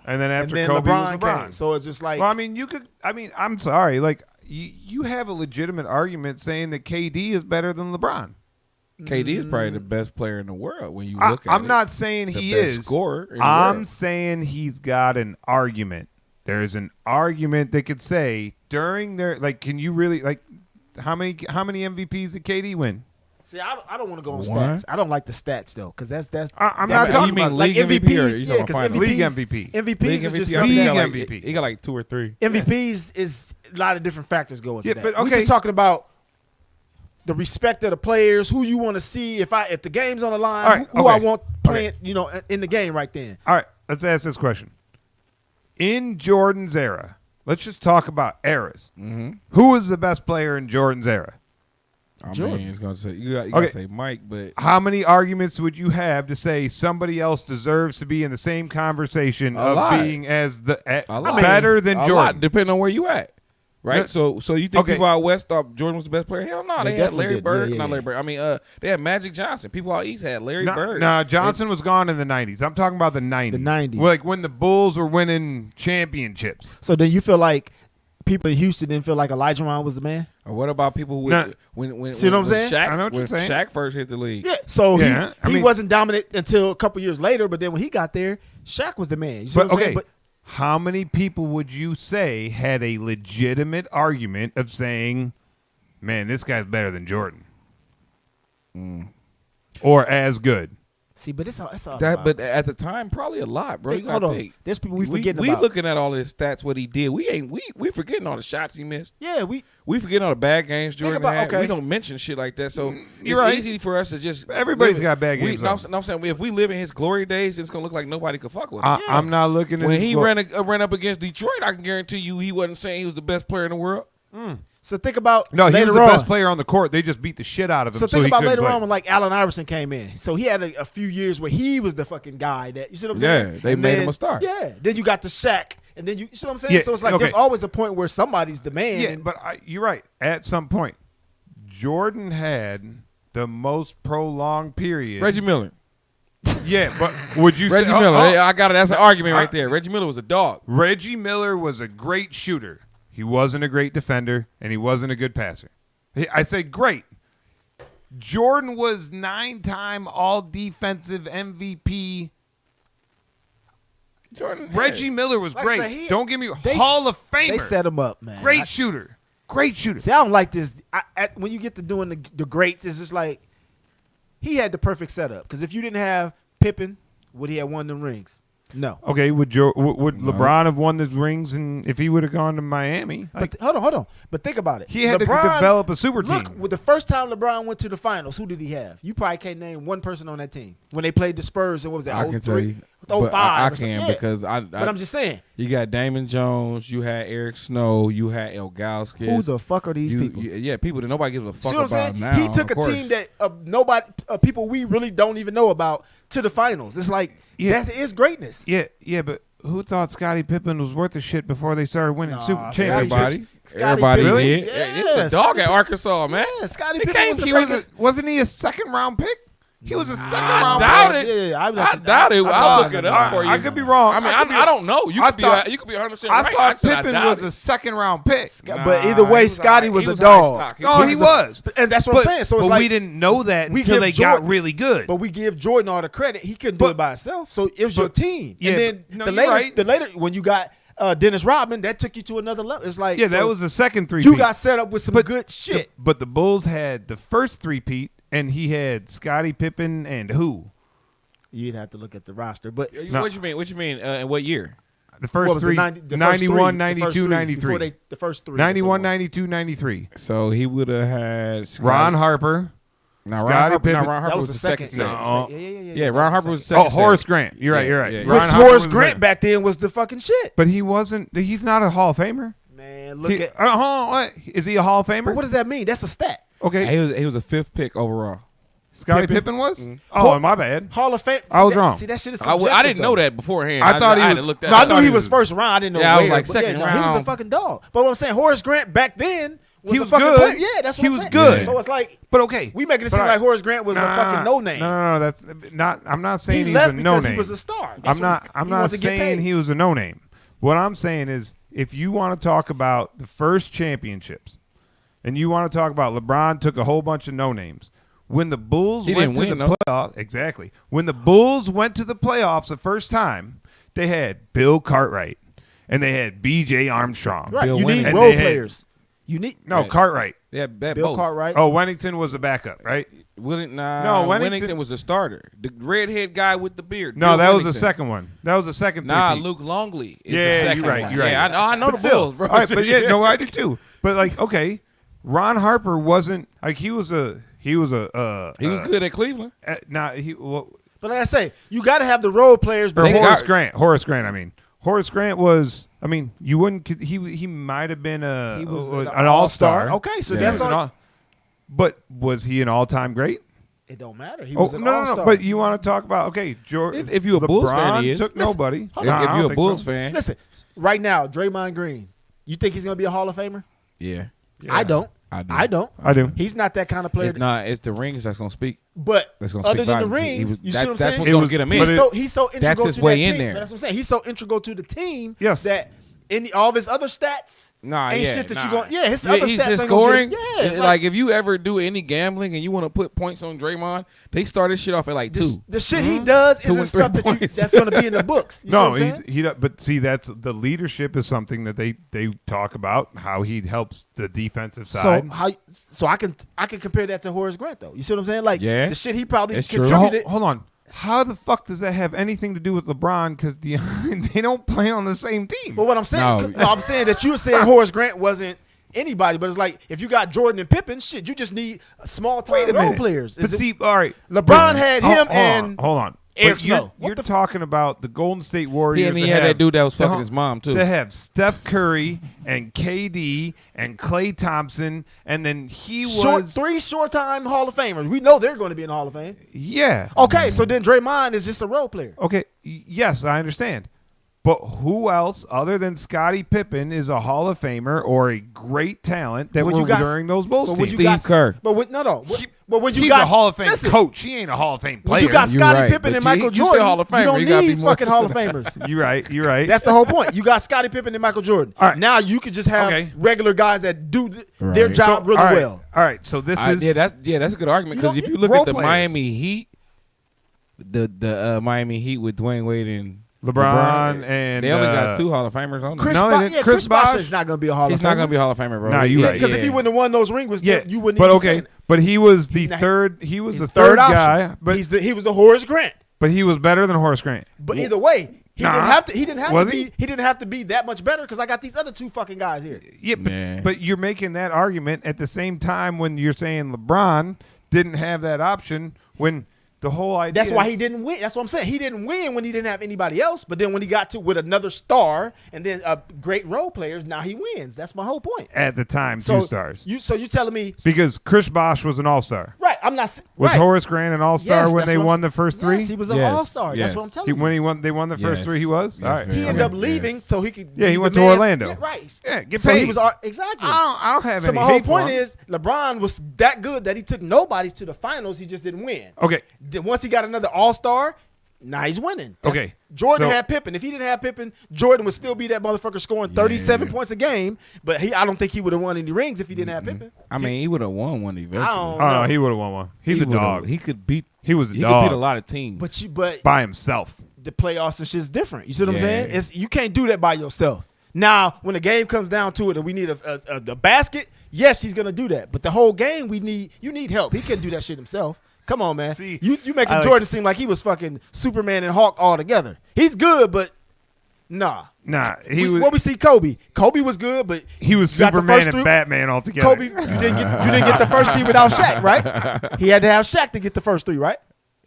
And then and after then Kobe LeBron was LeBron. came. So it's just like Well, I mean, I'm sorry. Like, you have a legitimate argument saying that KD is better than LeBron. KD is probably the best player in the world when you I, look at I'm it. not saying The he best is. scorer in the I'm world. saying he's got an argument. There's an argument that could say during their can you really how many MVPs did KD win? see, I don't want to go on One. stats. I don't like the stats though, because that's I'm that- not talking you mean about league like MVP or MVPs. you Yeah, talking because finals? League MVPs, MVP. MVPs League are MVP. just I think he got League like- MVP. He got like 2 or 3. MVPs is a lot of different factors go into Yeah, that. but We're okay. just talking about the respect of the players, who you want to see. If the game's on the line, All right, who I okay. want playing, in the game right then. All right, let's ask this question. In Jordan's era, let's just talk about eras. Mm-hmm. Who was the best player in Jordan's era? I Jordan. mean, it's gonna say you got Okay. to say Mike, but How many arguments would you have to say somebody else deserves to be in the same conversation A of lot. being as A lot. better than a Jordan? lot, depending on where you at. Right, No. so you think Okay. people out west thought Jordan was the best player? Hell no, They they had definitely Larry did. Bird, Yeah, not yeah. Larry Bird. I mean, they had Magic Johnson. People out east had Larry Bird. Nah, Johnson was gone in the 90s. I'm talking about the 90s. The 90s. Like when the Bulls were winning championships. So then you feel like people in Houston didn't feel like Elijah Ron was the man? Or what about people with Nah. when See what I'm when saying? Shaq, I know what you're when saying. Shaq first hit the league? Yeah. So Yeah, I he mean- wasn't dominant until a couple years later, but then when he got there, Shaq was the man. You see But what I'm saying? okay, how many people would you say had a legitimate argument of saying man, this guy's better than Jordan. Or as good. See, but it's all That, about- but at the time, probably a lot, bro. Hey, You hold gotta on. think. There's people we forgetting we about. looking at all his stats, what he did. We forgetting all the shots he missed. Yeah, We forgetting all the bad games Jordan about- had. okay. We don't mention shit like that. So You're it's right. easy for us to just. Everybody's live it. got bad We, games, no, though. I'm saying if we live in his glory days, it's gonna look like nobody could fuck with him. I'm not looking at When his he glo- ran up against Detroit, I can guarantee you he wasn't saying he was the best player in the world. So think about No, he later was the on. best player on the court. They just beat the shit out of him. So think he about couldn't later play. on when like Allen Iverson came in. So he had a few years where he was the fucking guy that you see what I'm Yeah, saying? they And made then- him a star. Yeah. Then you got the Shaq, and then you see what I'm saying? Yeah, So it's like okay. there's always a point where somebody's the man. Yeah, and- but you're right. At some point, Jordan had the most prolonged period. Reggie Miller. Yeah, but would you Reggie say, Miller. oh, That's an argument right there. Reggie Miller was a dog. Reggie Miller was a great shooter. He wasn't a great defender, and he wasn't a good passer. I say great. Jordan was 9-time All-Defensive MVP. Jordan. Reggie Miller was Like I great. said, he- Don't give me they- Hall of Famer. They set him up, man. Great shooter. Great shooter. See, I don't like this. When you get to doing the greats, it's just like he had the perfect setup. Because if you didn't have Pippen, would he have won them rings? No. Okay, would LeBron have won the rings and if he would have gone to Miami? But hold on. But think about it. He had LeBron, to develop a super team. Look, with the first time LeBron went to the finals, who did he have? You probably can't name one person on that team when they played the Spurs. And what was that? I can 03? tell you. 05 But I or can something. Yeah. because But I'm just saying, you got Damon Jones, you had Eric Snow, you had Ilgauskas. who the fuck are these people? Yeah, people that nobody gives a fuck See what I'm about saying? now. He took of a course. team that nobody, people we really don't even know about to the finals. It's like Yeah. that is greatness. Yeah, but who thought Scottie Pippen was worth the shit before they started winning Nah, super Scottie championships? Everybody, Scottie everybody Pippen. did. Yeah, It was a dog Scottie at Arkansas, man. Yeah, Scottie He Pippen came- was the he fucking. Wasn't he a second round pick? He was a second I round doubt pick. it. Yeah, I doubt it. I'll look it up for you. I could be wrong. I mean, I don't know. You I could thought- you could be 100% I right. thought said I Pippen doubt was it. a second round pick. But either way, he was Scotty high- was he a was high dog. stock. No, he a- was. And that's what I'm saying. So it's but like we didn't know that we until give they Jordan- got really good. But we give Jordan all the credit. He couldn't do But- it by himself. So it was your team. yeah, and then but- no, the you're later, right. when you got Dennis Rodman, that took you to another level. It's like yeah, that so was the second three. you got set up with some good shit. But the Bulls had the first three-peat, and he had Scottie Pippen and who? You'd have to look at the roster, but No. What you mean? What you mean? In what year? The what first was three, it? The first 91, three, 92, before 93. the first three. 91, 92, 93. So he would have had Ron Harper. Now, Scottie Ron Harper, Pippen. now, Ron Harper That was the second set. No. Yeah, Ron Harper was the Oh, second Horace set. Grant. You're right. Yeah, You're right. yeah, yeah. Ron Which Harper Horace was the Grant second. back then was the fucking shit. But he wasn't. He's not a Hall of Famer. Man, look at. What? Is he a Hall of Famer? But what does that mean? That's a stat. Okay. He was a 5th pick overall. Scottie Pippen. Pippen was? Mm-hmm. Oh, my bad. Hall of Fame. I was wrong. See, that shit is I subjective, didn't know though. that beforehand. I thought he had was- to look that No, I up. knew thought he he was was- first round. I didn't know Yeah, I was where, like but second He was a round. fucking dog. But what I'm saying, Horace Grant back then He a was fucking good. player. Yeah, that's what He I'm was saying. good. So it's like But okay. we making it But seem I- like Horace Grant was a fucking no name. No, that's not. I'm not saying He he's left a because no name. he was a star. That's I'm not. what- I'm he not wanted to get saying paid. he was a no name. What I'm saying is, if you want to talk about the first championships, and you want to talk about LeBron took a whole bunch of no names. When the Bulls He went didn't to win, the though. playoffs, exactly. When the Bulls went to the playoffs the first time, they had Bill Cartwright and they had B.J. Armstrong. Right, Bill you need Wennington. role And they had- players. You need No, Yeah. Cartwright. Yeah, that Bill both. Cartwright. Oh, Wennington was the backup, right? No, Wennington- Wennington was the starter. The redhead guy with the beard. No, Bill that was the Wennington. second one. That was the second. Nah, three-peat. Luke Longley is Yeah, the you're second right, one. you're right. Yeah, I know But the still, Bulls, bro. All right, but yeah, no, I did too. But like, okay, Ron Harper wasn't like he was he was good at Cleveland. But like I say, you got to have the role players. But Or They Horace got- Grant. Horace Grant. I mean, Horace Grant was. I mean, you wouldn't. He might have been he was an all-star. Okay, so Yeah. that's He was an all. all- But was he an all-time great? It don't matter. He Oh was an no, all-star. But you want to talk about okay, Jordan? If you a Bulls fan, he is. took Listen, nobody. hold Nah, on. I If don't you're a think Bulls so. fan, Listen, right now, Draymond Green. You think he's gonna be a Hall of Famer? yeah, I don't. I do. I don't. I do. He's not that kind of player. It's the rings that's gonna speak. But That's gonna other speak than the volumes. He rings, was- you that- see what I'm that's saying? what's gonna get him in. He's so integral That's his to way that in team. there. That's what I'm saying. He's so integral to the team Yes. that in all of his other stats, ain't shit that you nah. going. Yeah, his other he's stats his ain't gonna scoring. get- yeah, it's like if you ever do any gambling and you want to put points on Draymond, they start this shit off at like this, 2. the shit he does 2 isn't and stuff 3 that points. that's going to be in the books. You No, know what I'm saying? he but see, that's the leadership is something that they talk about, how he helps the defensive side. So I can compare that to Horace Grant though. You see what I'm saying? Like Yeah. the shit he probably It's true. So, contributed. hold on. How the fuck does that have anything to do with LeBron? Because they don't play on the same team. But what I'm saying, No. I'm saying that you were saying Horace Grant wasn't anybody, but it's like if you got Jordan and Pippen, shit, you just need small Wait time a role minute. players. But see, all right. LeBron had him hold on. Eric But you're, Snow. What you're the talking about the Golden State Warriors. And he that had have that dude that was the fucking whole- his mom too. They have Steph Curry and KD and Klay Thompson, and then he was three short time Hall of Famers. We know they're going to be in the Hall of Fame. Yeah. Okay, so then Draymond is just a role player. Okay. Yes, I understand. But who else other than Scottie Pippen is a Hall of Famer or a great talent that When were you got- during those Bulls But when teams? you got Steve Kerr. But when, no. But when you He's got a Hall of Fame listen, coach. He ain't a Hall of Fame when player. you got You're Scottie right, Pippen but and you- Michael you say Jordan, Hall of you Famer, don't you gotta need be more fucking Hall of Famers. You're right. You're right. That's the whole point. You got Scottie Pippen and Michael Jordan. All right. Now you could just have Okay. regular guys that do their Right. job really all right. well. All right. So this is that's a good argument You because don't if you get look role at the players. Miami Heat, the Miami Heat with Dwayne Wade and LeBron and they only got 2 Hall of Famers on there. Chris, No, they didn't. Chris Chris Bosh Bosh? is not going to be a Hall He's of Famer. not gonna be a Hall of Famer, bro. Nah, you right. Because if he wouldn't have won those rings, Yeah, you wouldn't. but even okay, say it. but he was the He's not- third. He was He's the the third option. guy, but he was the Horace Grant. but he was better than Horace Grant. But either way, he Nah. didn't have to. He didn't have Was to he? be. He didn't have to be that much better because I got these other 2 fucking guys here. Yeah, but, Nah. but you're making that argument at the same time when you're saying LeBron didn't have that option when the whole idea. That's why he is- didn't win. That's what I'm saying. He didn't win when he didn't have anybody else. But then when he got to with another star and then great role players, now he wins. That's my whole point. at the time So 2 stars You telling me because Chris Bosh was an all-star. right? I'm not. Was right. Horace Grant an all-star Yes, when that's they what won I'm- the first 3? Yes, he was an Yes, all-star. yes. That's what I'm telling He, you. when they won the first Yes. 3, he was. Yes, All right. very He well. ended up Yes. leaving so he could. Yeah, he be went the to man's- Orlando. Yeah, right. Yeah, get So paid. he was exactly. I don't have So any my whole hate for point him. is LeBron was that good that he took nobody to the finals. He just didn't win. Okay. Then once he got another All-Star, now he's winning. Okay. Jordan So- had Pippen. If he didn't have Pippen, Jordan would still be that motherfucker scoring 37 points a game. But I don't think he would have won any rings if he didn't have Pippen. I mean, he would have won one eventually. don't- Oh, No. he would have won one. He's He a would've- dog. He could beat. He was a He dog could beat a lot of teams. But by himself. the playoffs and shit's different. You see what I'm Yeah. saying? You can't do that by yourself. Now, when the game comes down to it and we need a basket, yes, he's gonna do that. But the whole game, you need help. He can't do that shit himself. Come on, man. See, you making I like- Jordan seem like he was fucking Superman and Hawk all together. He's good, but nah. Nah, he was. What we see Kobe. Kobe was good, but He was you got the Superman first and three- Batman all together. Kobe, you didn't get the first 3 without Shaq, right? He had to have Shaq to get the first 3, right?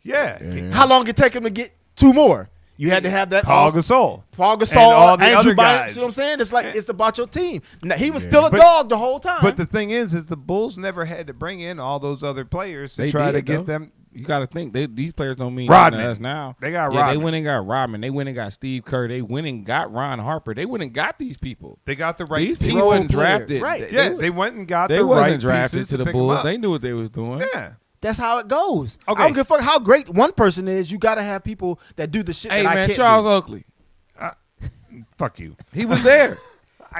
Yeah. How long did it take him to get 2 more? You had to have that Paul Gasol. Paul Gasol, And all the Andrew other Bynum. guys. See what I'm saying? It's like Yeah. it's about your team. Now, he was still a But- dog the whole time. But the thing is the Bulls never had to bring in all those other players to They try to did, get though. them. You got to think these players don't mean Rodman. nothing to us now. They got They Rodman. went and got Rodman. They went and got Steve Kerr. They went and got Ron Harper. They went and got these people. They got the right These pieces. people wasn't player. drafted. Right. Yeah, they went and got They the wasn't right drafted pieces to the pick 'em Bulls. up. They knew what they was doing. Yeah. that's how it goes. Okay. I don't give a fuck how great one person is. You got to have people that do the shit Hey that I man, can't Charles do. Oakley. Fuck you. He was there.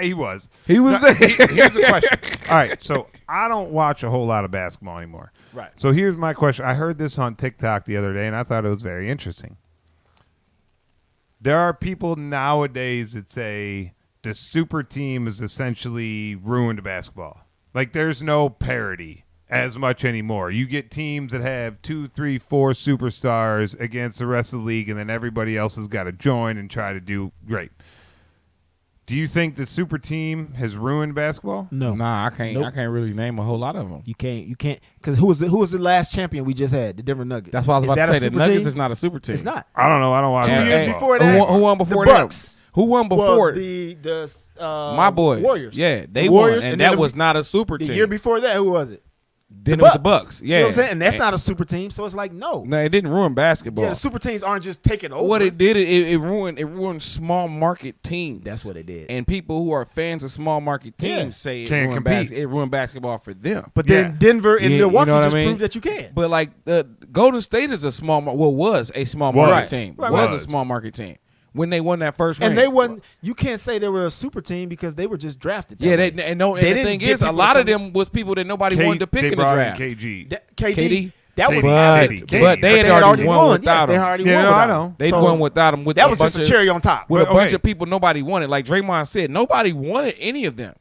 He was. He was Now, there. Here's a question. All right, so I don't watch a whole lot of basketball anymore. Right. So here's my question. I heard this on TikTok the other day, and I thought it was very interesting. There are people nowadays that say the super team is essentially ruined basketball. Like there's no parity as much anymore. You get teams that have 2, 3, 4 superstars against the rest of the league, and then everybody else has got to join and try to do great. Do you think the super team has ruined basketball? No, Nah, I can't. Nope. I can't really name a whole lot of them. you can't. Because who was the last champion we just had? The Denver Nuggets. That's why I was Is about to that a say the super Nuggets team? is not a super team. It's not. I don't know. I don't watch 2 years basketball. before that, Who won before the that? Bucks. Who won before? Well, the my boys. Warriors. Yeah, they The Warriors, won, and then that was not a super the team. year before that. Who was it? Then it was the Bucks. See Yeah, what I'm saying? And that's not a super team. So it's like no. No, it didn't ruin basketball. Yeah, the super teams aren't just taking over. What it did, it ruined small market teams. That's what it did. And people who are fans of small market teams Yeah. say it Can't ruined, compete. it ruined basketball for them. But Yeah. then Denver and You Milwaukee know what I just mean? proved that you can. But like Golden State is a small, was a small Was. market team. Right, was was. a small market team. when they won that first ring. And they wasn't. You can't say they were a super team because they were just drafted. Yeah, way. and They the didn't thing get is, a people lot of from- them was people that nobody K- wanted to pick they in the brought draft. KG. KD. That was But KD. they had already won without They him. already Yeah, won no, without I him. know. They So won without him. With that a was just a bunch cherry on top. with a Well, bunch okay. of people nobody wanted. Like Draymond said, nobody wanted any of them.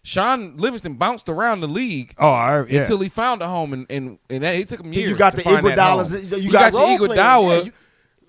Sean Livingston bounced around the league Yeah. until he found a home, and it took him Then years. you got to the find that home. Iguodala's. You got role your players. Iguodala, Yeah, you-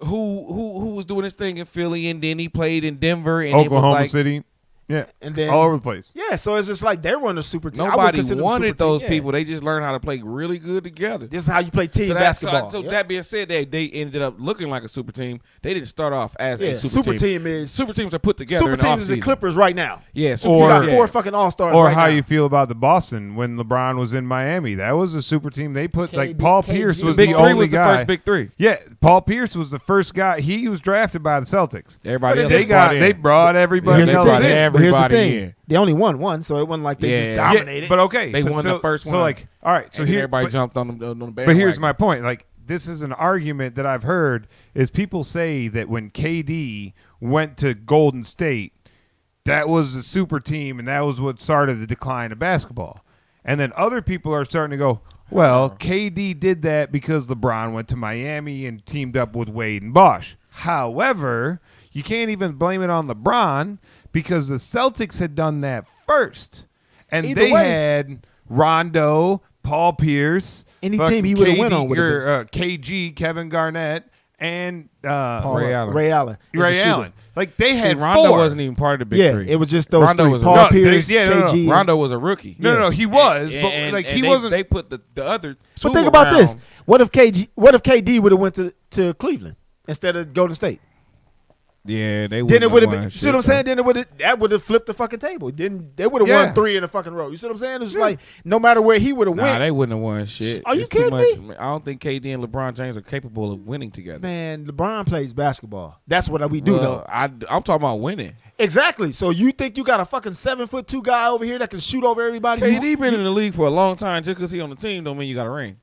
who was doing his thing in Philly, and then he played in Denver, and Oklahoma it was like, City. Yeah. And then all over the place. Yeah, so it's just like they weren't a super team. I would nobody consider them a wanted super team, those yeah. people. They just learned how to play really good together. This is how you play team So basketball. So Yeah. that being said, they ended up looking like a super team. They didn't start off as Yeah, a super team. is Super teams are put together super in the teams is the offseason. Clippers right now. Yeah, super Or- You got teams, four yeah. fucking all-stars Or right how now. you feel about the Boston when LeBron was in Miami. That was a super team. They put like KD Paul Pierce was Big the three only was the guy. first big three. Yeah, Paul Pierce was the first guy. He was drafted by the Celtics. Everybody else They was brought in. they brought everybody Here's the else thing. in. But here's the everybody thing. in. They only won one, so it wasn't like they Yeah. just Yeah, dominated. But okay, They but won the first So one. like, all right. So And then here, everybody but, jumped on the bandwagon. but here's my point. Like, this is an argument that I've heard is people say that when KD went to Golden State, that was the super team, and that was what started the decline of basketball. And then other people are starting to go, well, KD did that because LeBron went to Miami and teamed up with Wade and Bosh. However, you can't even blame it on LeBron because the Celtics had done that first. And Either they way. had Rondo, Paul Pierce, Any team he would've went on would've or, KG, Kevin Garnett, and Ray Allen. Ray Allen. is a Ray shooter. Allen. Like they See, had Rondo four. wasn't even part of the big Yeah, three. it was just those Rondo three. was Paul No, Pierce, they- yeah, no, no. KG. Rondo was a rookie. No, he was, And- but and- like and he they, wasn't. They put the other. But two think about this: around. what if KD would have went to Cleveland instead of Golden State? Yeah, they Then it would have won been. You shit, see what I'm though. saying? Then that would have flipped the fucking table. Then they would have Yeah. won 3 in a fucking row. You see what I'm saying? It's like no matter where he would have Nah, went, they wouldn't have won shit. Are you It's too kidding much. I don't think KD and LeBron James are capable of winning together. man. LeBron plays basketball. That's what we do Well, know. I'm talking about winning. Exactly. So you think you got a fucking 7'2" guy over here that can shoot over everybody? KD been in the league for a long time. Just because he on the team don't mean you got a ring.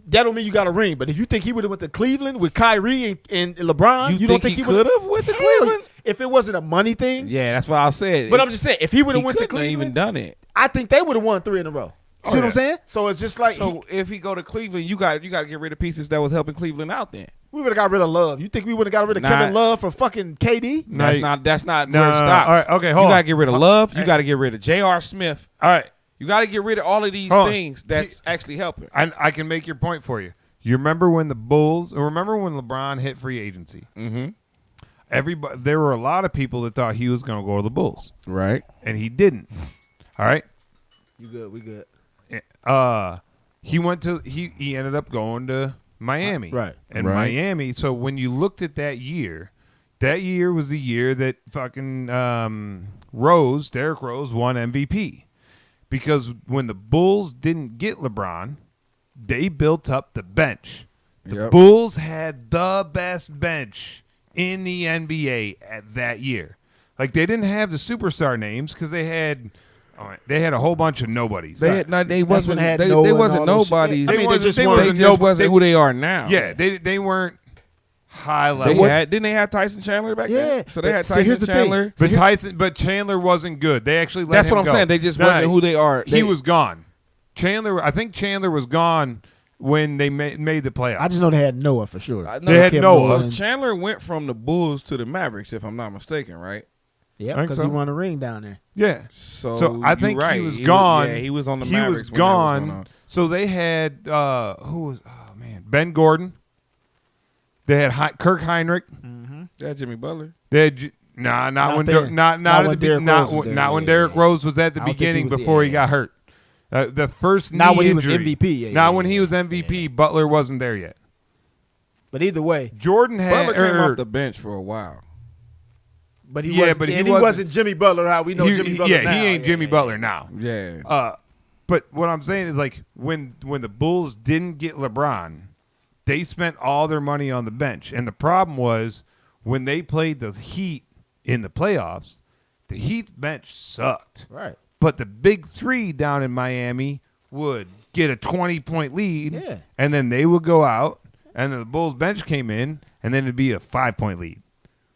That don't mean you got a ring. But if you think he would have went to Cleveland with Kyrie and LeBron, you don't think he could would have went to Hell, Cleveland? if it wasn't a money thing? Yeah, that's what I said. But I'm just saying, if he would have he went to couldn't have Cleveland, even done it. I think they would have won 3 in a row. Oh, See what yeah. I'm saying? So it's just like So if he go to Cleveland, you got to get rid of pieces that was helping Cleveland out. Then we would have got rid of Love. You think we would have got rid of Nah. Kevin Love for fucking KD? No, that's you- not No, where it no, stops. all right, okay, you hold got on. to get rid of Love. You got to get rid of J.R. Smith. All right, You got to get rid of all of these Hold on. things that's actually helping. I can make your point for you. You remember when the Bulls? Or remember when LeBron hit free agency? Mm-hmm. Everybody, there were a lot of people that thought he was going to go to the Bulls, Right. and he didn't. All right. You good? We good. He went to he ended up going to Miami. Right. And Right. Miami, so when you looked at that year was the year that fucking Derrick Rose won MVP. Because when the Bulls didn't get LeBron, they built up the bench. The Yep. Bulls had the best bench in the NBA at that year. Like they didn't have the superstar names because they had a whole bunch of nobodies. They That's wasn't when they had they Noah and wasn't all those shit. nobodies. I mean, they just they weren't- They wasn't just no- wasn't who they are now. Yeah, they weren't high They level. didn't they have Tyson Chandler back Yeah, then? So they but had see, Tyson here's the thing. Chandler. But Chandler wasn't good. They actually let That's him what I'm go. saying. They just Nah, wasn't who they are. He was gone. I think Chandler was gone when they made the playoffs. I just know they had Noah for sure. They had Kevin Noah. Love. Chandler went from the Bulls to the Mavericks, if I'm not mistaken, right? Yeah, I think because so. he won a ring down there. yeah. So I you're think right. he was gone. Yeah, he was on the He Mavericks. was when that was going gone. on. So they had Ben Gordon. They had Kirk Heinrich. Yeah, Jimmy Butler. They had not Not when there. not Not at when the Derrick not Rose was there. not when Yeah, Derrick yeah. Rose was at the I don't think he beginning was- before he yeah. got hurt. The first Not knee when he was injury. MVP. Yeah, Not yeah, when he yeah. was MVP. Butler wasn't there yet. But either way, Jordan had Butler came off the bench for a while. but he Yeah, wasn't, but he and he wasn't- wasn't Jimmy Butler. How we know Jimmy Butler now. he ain't Jimmy Butler now. Yeah. But what I'm saying is like when the Bulls didn't get LeBron, they spent all their money on the bench, and the problem was when they played the Heat in the playoffs, the Heat's bench sucked. Right. But the big three down in Miami would get a 20-point lead, Yeah. and then they would go out, and then the Bulls bench came in, and then it'd be a 5-point lead.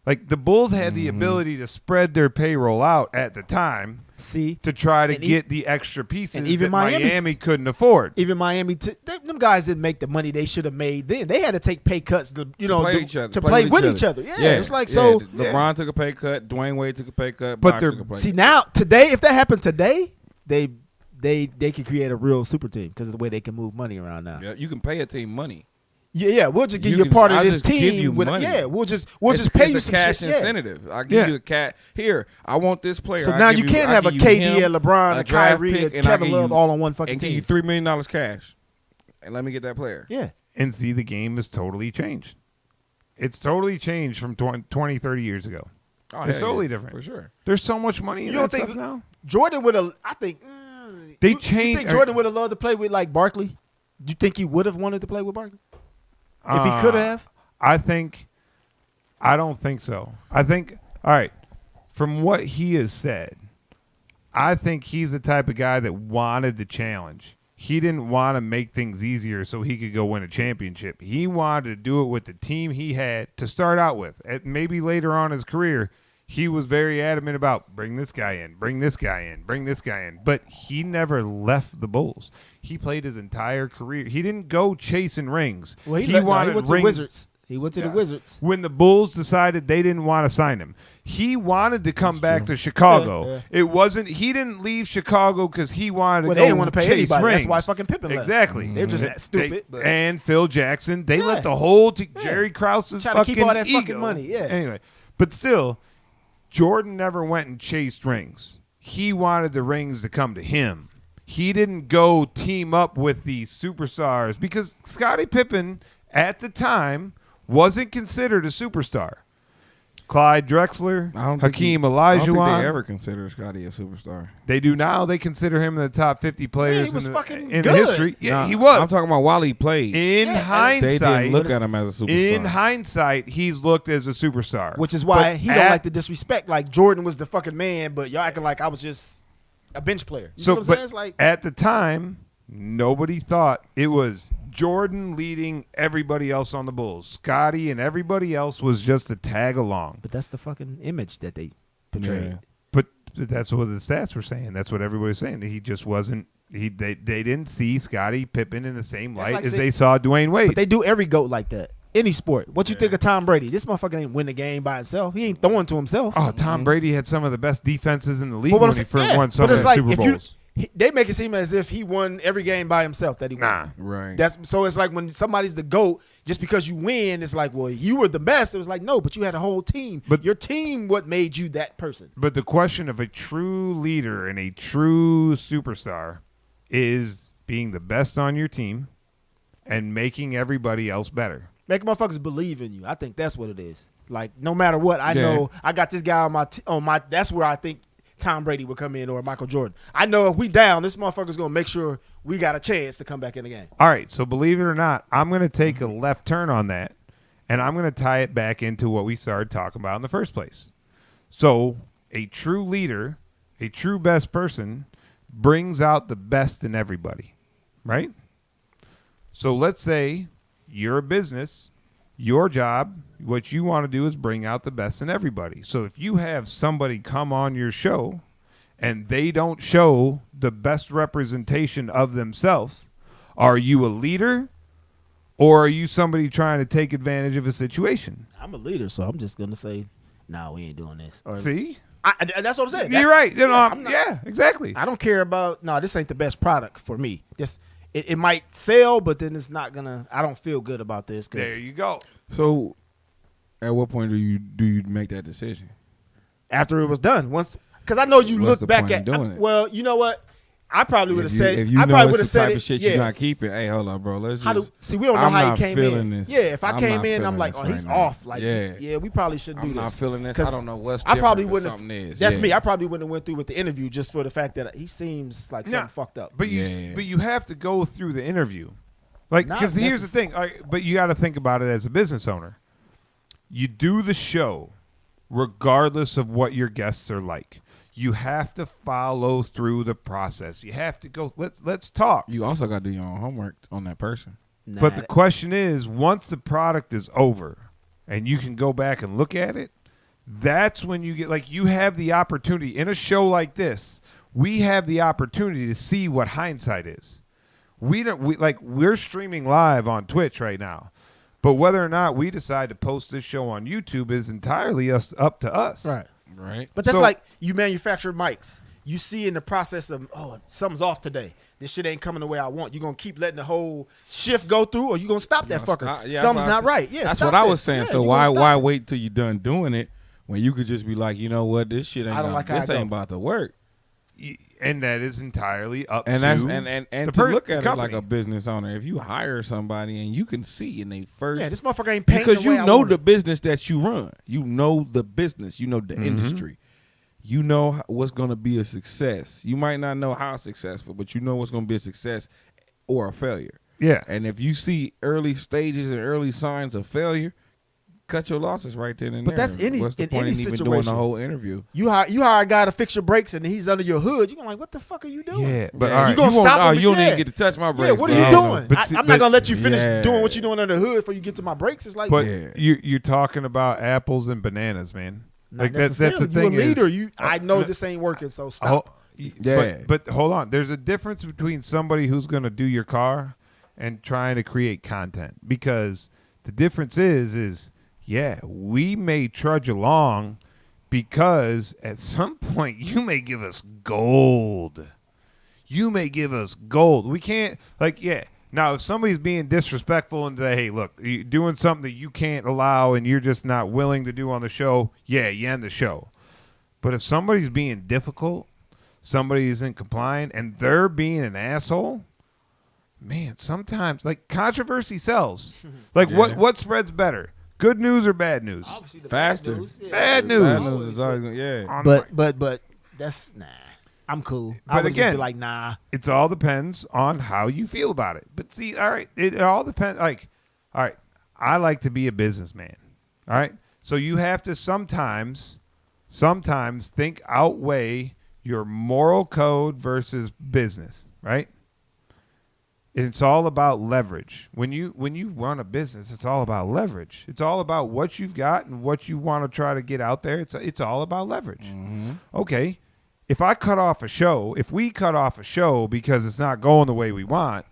Like the Bulls had the ability to spread their payroll out at the time See, to try to And get the extra pieces and even that Miami, Miami couldn't afford. even Miami, them guys didn't make the money they should have made then. They had to take pay cuts to, to play with each other. Yeah, it's like so. LeBron took a pay cut. Dwayne Wade took a pay cut. But Bosh they're- took a pay See cut. now, today, if that happened today, they could create a real super team because of the way they can move money around now. Yeah, you can pay a team money. Yeah, we'll just give You you a can- part of I'll this just give team. you money. Yeah, we'll just It's pay you a some cash shit. Yeah. incentive. I give Yeah. you a cat. Here, I want this player. So I now give you can't I have a give you KD, him, a LeBron, a draft Kyrie, pick, a and I Kevin give Love you- all on one fucking and give you team. $3 million cash, and let me get that player. Yeah, And see, the game has totally changed. It's totally changed from 20, 30 years ago. Oh, It's hell totally yeah, different. for sure. There's so much money in You that don't think- stuff now. Jordan would have. I think They you changed- think Jordan would have loved to play with like Barkley? Do you think he would have wanted to play with Barkley if he could have? I don't think so. I think, all right, from what he has said, I think he's the type of guy that wanted the challenge. He didn't want to make things easier so he could go win a championship. He wanted to do it with the team he had to start out with. Maybe later on in his career, he was very adamant about bring this guy in, bring this guy in, bring this guy in. But he never left the Bulls. He played his entire career. He didn't go chasing rings. Well, he went to the rings. Wizards. He went to the Yeah. Wizards. When the Bulls decided they didn't want to sign him, he wanted to come back to Chicago. Yeah, yeah. It wasn't. He didn't leave Chicago because he wanted Well, to they go didn't want to pay chase anybody. rings. That's why fucking Pippen left. Exactly. They're just They- stupid. But and Phil Jackson, they Yeah. let the whole Jerry Krause's Trying to fucking keep all that ego. fucking money, yeah. Anyway, but still, Jordan never went and chased rings. He wanted the rings to come to him. He didn't go team up with these superstars because Scottie Pippen at the time wasn't considered a superstar. Clyde Drexler, Hakeem I don't think Olajuwon. they ever consider Scotty a superstar. They do now. They consider him in the top 50 players was in, the, fucking in the good. history. Yeah, Nah, he was. I'm talking about while he played. In Yeah, hindsight, They didn't look at him as a superstar. in hindsight, he's looked as a superstar. which is why But he don't like to disrespect. Like Jordan was the fucking man, but y'all acting like I was just a bench player. You know what I'm saying? It's like at the time, nobody thought it was Jordan leading everybody else on the Bulls. Scotty and everybody else was just a tag along. but that's the fucking image that they portrayed. Yeah. But that's what the stats were saying. That's what everybody was saying. He just wasn't. They didn't see Scottie Pippen in the same That's light like as saying- they saw Dwayne Wade. But they do every GOAT like that. Any sport. What you think of Tom Brady? This motherfucker ain't win the game by himself. He ain't throwing to himself. Oh, Tom Brady had some of the best defenses in the league But what when I'm he saying- first won some but of it's the like Super if you- Bowls. They make it seem as if he won every game by himself that he won. Nah. Right. That's so it's like when somebody's the GOAT, just because you win, it's like, well, you were the best. It was like, no, but you had a whole team. But- your team what made you that person. But the question of a true leader and a true superstar is being the best on your team and making everybody else better. Make motherfuckers believe in you. I think that's what it is. Like no matter what, I Yeah. know I got this guy on my. That's where I think Tom Brady would come in or Michael Jordan. I know if we down, this motherfucker's gonna make sure we got a chance to come back in the game. All right, so believe it or not, I'm going to take a left turn on that, and I'm going to tie it back into what we started talking about in the first place. So a true leader, a true best person, brings out the best in everybody, right? So let's say you're a business, your job, what you want to do is bring out the best in everybody. So if you have somebody come on your show and they don't show the best representation of themselves, are you a leader or are you somebody trying to take advantage of a situation? I'm a leader, so I'm just gonna say, nah, we ain't doing this. Or, See? that's what I'm saying. You're right. You know, I'm not- yeah, exactly. I don't care about. No, this ain't the best product for me. It might sell, but then it's not gonna. I don't feel good about this because There you go. So, at what point do you make that decision? after it was done, once because I know you What's the look back point at. in doing it? Well, you know what? I probably would have said. If you I know probably would it's have the said type it. of shit Yeah. you're not keeping, hey, hold on, bro. Let's How do just. see? We don't know I'm how not he came feeling in. this. Yeah, if I I'm came not in, I'm feeling like, this oh, he's right now. off. Like, Yeah. yeah, we probably shouldn't do I'm this. not feeling this. 'Cause I don't know what's I probably different, but wouldn't. something is. That's Yeah. me. I probably wouldn't have went through with the interview just for the fact that he seems like something Yeah. fucked up. But Yeah. but you have to go through the interview. Like, Not because here's the necess- thing. All right, but you got to think about it as a business owner. You do the show regardless of what your guests are like. You have to follow through the process. You have to go, let's talk. You also got to do your own homework on that person. Nah, But the question is, once the product is over and you can go back and look at it, That's when you get like you have the opportunity in a show like this. We have the opportunity to see what hindsight is. We're streaming live on Twitch right now. But whether or not we decide to post this show on YouTube is entirely up to us. Right. But that's So- like you manufacture mics. You see in the process of, something's off today. This shit ain't coming the way I want. You gonna keep letting the whole shift go through, or you gonna stop that fucker? Yeah, Something's that's not what I right. Yeah, that's stop what I it. was saying. Yeah, So you why gonna stop it. wait till you done doing it when you could just be like, you know what, this shit ain't I don't gonna, like how this it go. ain't about to work. And that is entirely up And to that's the to look at company. it like a business owner. If you hire somebody and you can see in they first, Yeah, this motherfucker ain't painting because the way you I know want the it. business that you run, you know the business, you know the industry, you know what's going to be a success. You might not know how successful, but you know what's going to be a success or a failure. Yeah. And if you see early stages and early signs of failure, cut your losses right then and But there. that's What's the in point any in even doing the situation. whole interview? You hire a guy to fix your brakes and he's under your hood. You gonna like, what the fuck are you doing? Yeah, but Yeah, all right. You gonna won't- stop him? you don't Yeah. even get to touch my brakes. Yeah, what are bro. you I don't doing? know. But I'm see- not but- gonna let you finish Yeah. doing what you're doing under the hood before you get to my brakes. It's like, But Yeah. you're talking about apples and bananas, man. not Like that's the necessarily. thing. You a leader. Is, I know no- this ain't working, so stop. Yeah. But hold on. There's a difference between somebody who's going to do your car and trying to create content, because the difference is yeah, we may trudge along because at some point you may give us gold. You may give us gold. We can't Now, if somebody's being disrespectful and say, hey, look, you're doing something that you can't allow and you're just not willing to do on the show, yeah, you end the show. But if somebody's being difficult, somebody isn't complying, and they're being an asshole, man, sometimes, like, controversy sells. Like, Yeah. what spreads better? Good news or bad news? Obviously, the Faster. bad news. Yeah. Bad news. Bad news is always gonna, yeah. On- But that's nah. I'm cool. I But would just again- be like, nah. It all depends on how you feel about it. But see, all right, it all depends. Like, all right, I like to be a businessman. All right, so you have to sometimes think outweigh your moral code versus business, right? It's all about leverage. When you run a business, it's all about leverage. It's all about what you've got and what you want to try to get out there. It's all about leverage. Okay, if we cut off a show because it's not going the way we want,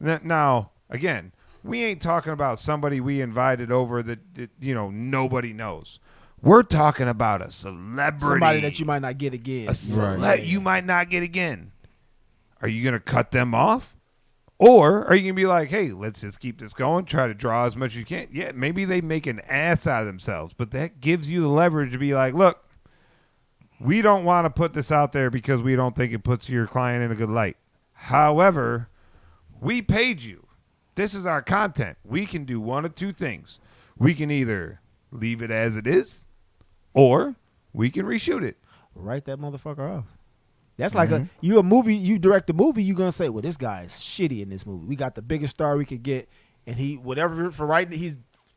now again, we ain't talking about somebody we invited over that nobody knows. We're talking about a celebrity, Somebody that you might not get again. you might not get again. Are you gonna cut them off? Or are you going to be like, hey, let's just keep this going, try to draw as much as you can? Yeah, maybe they make an ass out of themselves, but that gives you the leverage to be like, look, we don't want to put this out there because we don't think it puts your client in a good light. However, we paid you. This is our content. We can do one of two things. We can either leave it as it is, or we can reshoot it. Write that motherfucker off. That's like you direct a movie, you're gonna say, well, this guy is shitty in this movie. We got the biggest star we could get, and he's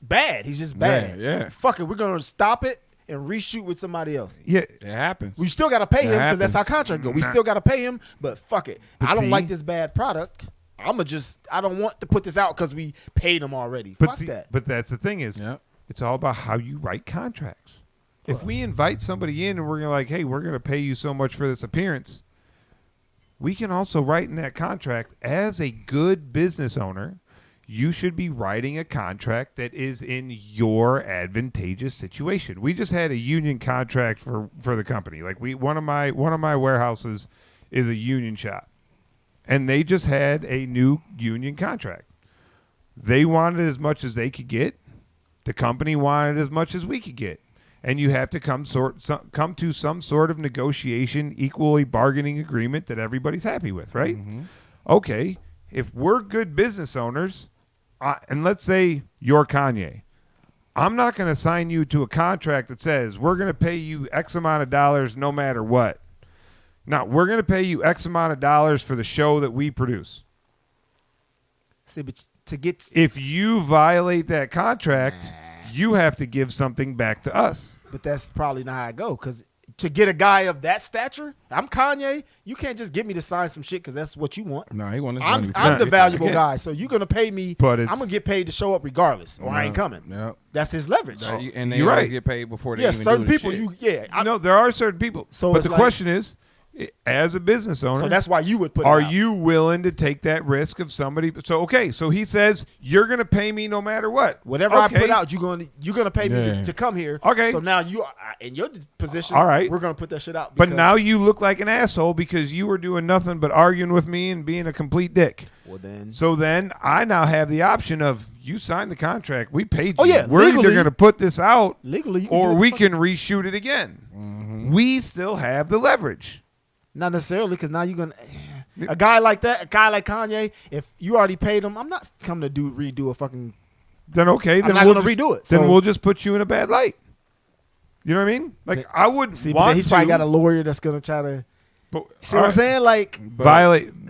bad. He's just bad. Yeah. Fuck it, we're gonna stop it and reshoot with somebody else. Yeah, It happens. We still gotta pay him because that's how happens. contract go. We Nah. still gotta pay him, but fuck it. But I don't see- like this bad product. I don't want to put this out because we paid him already. but Fuck see, that. but that's the thing is, Yep. it's all about how you write contracts. If we invite somebody in and we're gonna like, hey, we're gonna pay you so much for this appearance, we can also write in that contract, as a good business owner, you should be writing a contract that is in your advantageous situation. We just had a union contract for the company. Like one of my warehouses is a union shop, and they just had a new union contract. They wanted as much as they could get. The company wanted as much as we could get. And you have to come to some sort of negotiation, equally bargaining agreement that everybody's happy with, right? Okay, if we're good business owners, and let's say you're Kanye, I'm not going to sign you to a contract that says we're going to pay you X amount of dollars no matter what. Now, we're going to pay you X amount of dollars for the show that we produce. See, but to get If you violate that contract, you have to give something back to us. But that's probably not how it go because to get a guy of that stature, I'm Kanye. You can't just get me to sign some shit because that's what you want. No, he wanted. I'm the valuable Okay. guy, so you're gonna pay me. But I'm it's- gonna get paid to show up regardless, or I ain't coming. Yeah. That's his leverage. And they You're always right. get paid before they Yeah, even certain do the people. shit. No, there are certain people. So but it's the like- question is, as a business owner, So that's why you would put. are it out. you willing to take that risk of somebody? So okay, so he says you're going to pay me no matter what. Whatever I Okay. put out, you're gonna pay me Yeah. to come here. Okay. So now you are in your position. All right. We're gonna put that shit out. But because- now you look like an asshole because you were doing nothing but arguing with me and being a complete dick. well then, So then I now have the option of you signed the contract, we paid you. Oh, yeah, We're either legally- going to put this out legally, you can or do what we the fuck- can reshoot it again. We still have the leverage. Not necessarily, because now you're gonna a guy like that, a guy like Kanye. If you already paid him, I'm not coming to redo a fucking. Then okay, I'm then not we'll gonna just, redo it. Then So- we'll just put you in a bad light. You know what I mean? Like See- I would See, but want then he's to. probably got a lawyer that's gonna try to. but- See what I'm alright. saying? Like,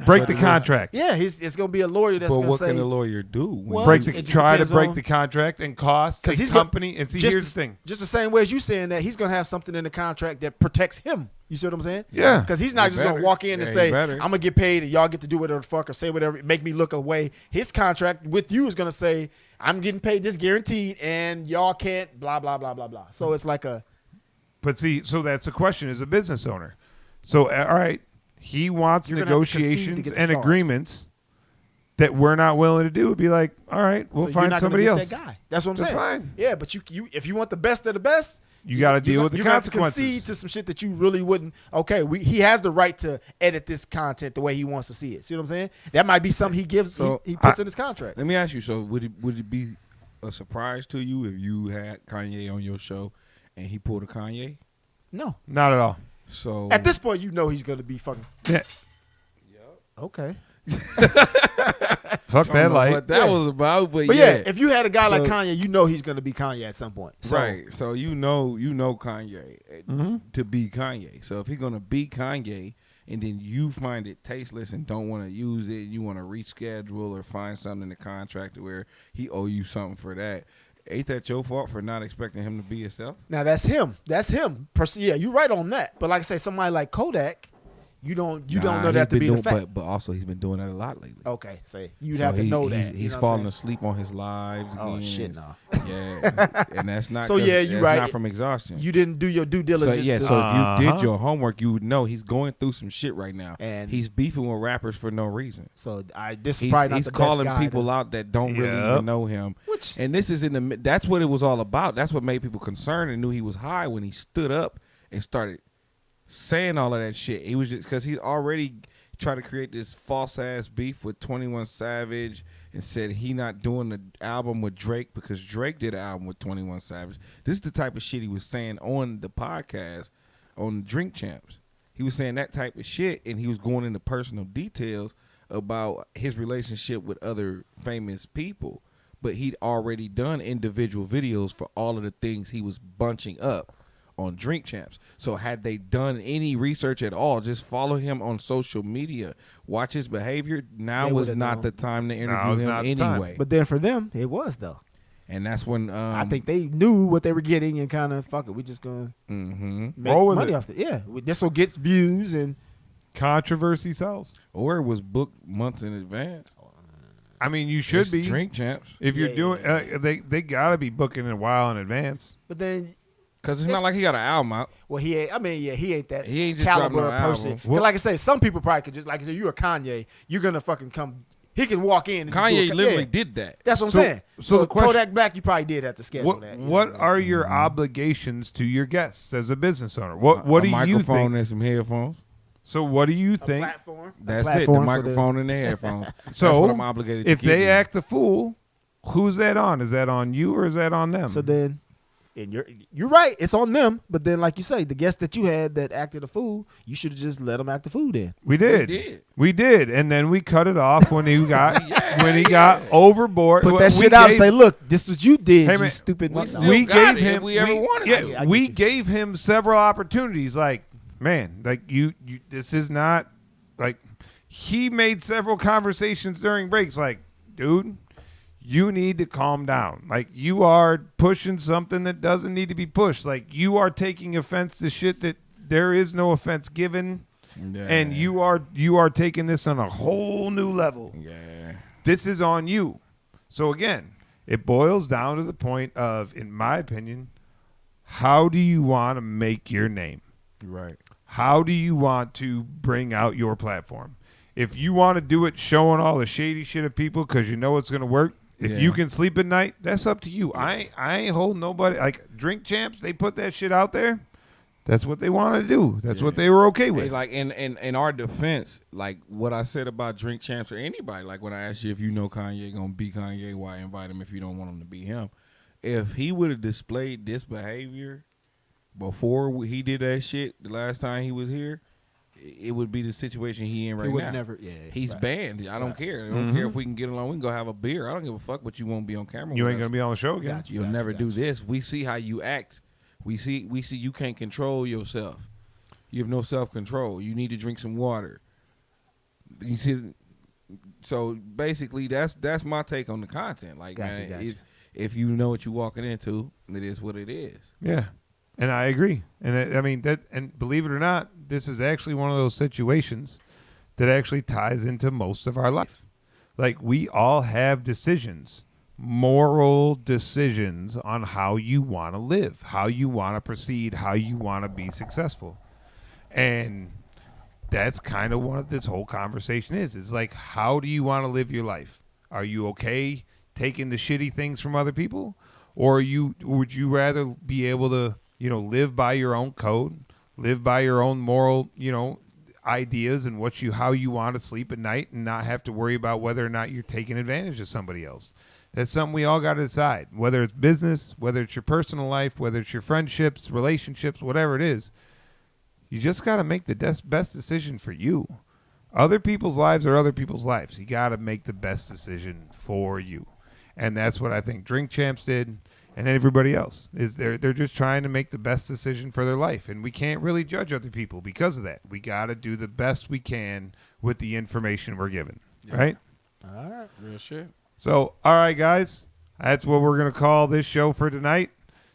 break the but- contract. yeah, it's gonna be a lawyer that's But gonna what say. can a lawyer do? when Well, Break you- the it just try to depends break on- the contract and cost the Because he's gonna- company. And see, just here's the thing. Just the same way as you saying that, he's gonna have something in the contract that protects him. You see what I'm saying? Yeah. Because he's not He just better. gonna walk in and Yeah, he say, better. "I'm gonna get paid and y'all get to do whatever the fuck or say whatever, make me look away." His contract with you is gonna say, "I'm getting paid this guaranteed, and y'all can't blah blah blah blah blah." So it's like a But see, so that's the question as a business owner. So all right, he wants You're gonna have to concede to negotiations get the and stars. agreements that we're not willing to do. It'd be like, all right, we'll so you're find not somebody gonna else. get that guy. That's what I'm That's saying. fine. Yeah, but you if you want the best of the best, You got to deal with the you're gonna have to consequences. concede to some shit that you really wouldn't. Okay, he has the right to edit this content the way he wants to see it. See what I'm saying? That might be something he gives. So, he puts in his contract. Let me ask you. So would it be a surprise to you if you had Kanye on your show and he pulled a Kanye? No, Not at all. So at this point, you know he's gonna be fucking. Yeah. Okay, Fuck I don't that know light. what that Yeah. was about, but but yeah, if you had a guy like So- Kanye, you know he's gonna be Kanye at some point. So, right. So you know Kanye Mm-hmm. to be Kanye. So if he's gonna be Kanye, and then you find it tasteless and don't want to use it, you want to reschedule or find something in the contract where he owe you something for that. Ain't that your fault for not expecting him to be yourself? Now that's him. That's him. Yeah, you're right on that. But like I say, somebody like Kodak, you don't know he's that to been be doing, the fact. But also he's been doing that a lot lately. Okay, say you'd So have to know that. He's, you he's know what I'm falling saying? asleep on his lives again. Oh shit, no. Yeah, and that's not. So, yeah, you that's right. Not from exhaustion. You didn't do your due So diligence. yeah, to- so if you did Uh-huh. your homework, you would know he's going through some shit right now, And- he's beefing with rappers for no reason. so this is He's, probably not he's the calling best guy people to, out that don't really Yep. even know him. Which And this is in the. That's what it was all about. That's what made people concerned and knew he was high when he stood up and started saying all of that shit. He was just because he already tried to create this false ass beef with 21 Savage and said he not doing the album with Drake because Drake did an album with 21 Savage. This is the type of shit he was saying on the podcast on Drink Champs. He was saying that type of shit, and he was going into personal details about his relationship with other famous people. But he'd already done individual videos for all of the things he was bunching up on Drink Champs. So had they done any research at all, just follow him on social media, watch his behavior. Now They was would've not known. the time to it's interview him not the time. anyway. but then for them, it was though. And that's when I think they knew what they were getting and kind of fuck it. We just gonna mhm. make Roll with money it. off it. Yeah, this will get views and Controversy sells. or it was booked months in advance. I mean, you should It's be. Drink Champs. If you're Yeah, doing, yeah, yeah. they gotta be booking a while in advance. but then Because it's not like he got an album out. well he ain't. I mean yeah he ain't that He ain't just caliber dropping of no person. album. 'Cause like I say, some people probably could just like I said, you're a Kanye, you're gonna fucking come. He can walk in. And just do Kanye a, literally yeah. did that. That's what I'm So- saying. so the question- Kodak Black, you probably did have to schedule What that. you what know? are your obligations to your guests as a business owner? What a do you microphone think? and some headphones. So what do you a think? platform? A That's it. platform The for microphone and the headphones. That's So what I'm obligated to if give they you. act a fool, who's that on? Is that on you or is that on them? So then, and you're right. It's on them. But then, like you say, the guest that you had that acted a fool, you should have just let them act the fool. Then we did. did. We did, and then we cut it off when he got got overboard. put We that shit out and gave- say, "Look, this is what you did, Hey, you man, stupid." we mother-" still we got gave it if him we ever wanted yeah, to. I get we you. gave him several opportunities. Like, man, like you this is not like he made several conversations during breaks. Like, dude, you need to calm down. Like, you are pushing something that doesn't need to be pushed. Like, you are taking offense to shit that there is no offense given, Yeah. and you are taking this on a whole new level. Yeah. This is on you. So again, it boils down to the point of, in my opinion, how do you want to make your name? Right. How do you want to bring out your platform? If you want to do it showing all the shady shit of people because you know it's going to work, if you can sleep at night, that's up to you. I ain't holding nobody. Like Drink Champs, they put that shit out there. That's what they want to do. That's what they were okay with. Hey, like in our defense, like what I said about Drink Champs or anybody, like when I asked you if you know Kanye gonna be Kanye, why invite him if you don't want him to be him? If he would have displayed this behavior before he did that shit the last time he was here, it would be the situation he in right He would now. never. Yeah, He's banned. I don't care. I don't care if we can get along. We can go have a beer. I don't give a fuck, but you won't be on camera. You with ain't us. gonna be on the show again. Gotcha. You'll never do this. We see how you act. We see you can't control yourself. You have no self-control. You need to drink some water. You see, so basically that's my take on the content. Like, Gotcha, man, gotcha. if you know what you're walking into, it is what it is. Yeah, and I agree. And I mean that. And believe it or not, this is actually one of those situations that actually ties into most of our life. Like we all have decisions, moral decisions on how you want to live, how you want to proceed, how you want to be successful, and that's kind of what this whole conversation is. It's like, how do you want to live your life? Are you okay taking the shitty things from other people, or would you rather be able to, live by your own code, live by your own moral, ideas and how you want to sleep at night, and not have to worry about whether or not you're taking advantage of somebody else? That's something we all got to decide. Whether it's business, whether it's your personal life, whether it's your friendships, relationships, whatever it is. You just got to make the best decision for you. Other people's lives are other people's lives. You got to make the best decision for you. And that's what I think Drink Champs did, and everybody else. Is they're just trying to make the best decision for their life. And we can't really judge other people because of that. We got to do the best we can with the information we're given. Yeah. Right? All right. Real shit. So, all right, guys. That's what we're going to call this show for tonight.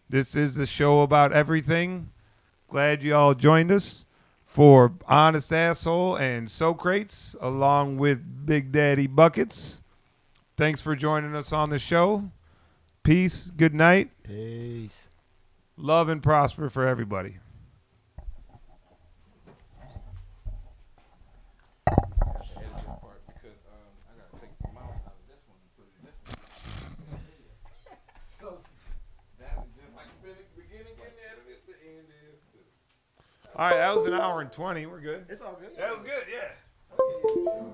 This is the show about everything. Glad you all joined us for Honest Asshole and Socrates, along with Big Daddy Buckets. Thanks for joining us on the show. Peace. Good night. Peace. Love and prosper for everybody. All right, that was an hour and 20. We're good. It's all good. That was good, yeah.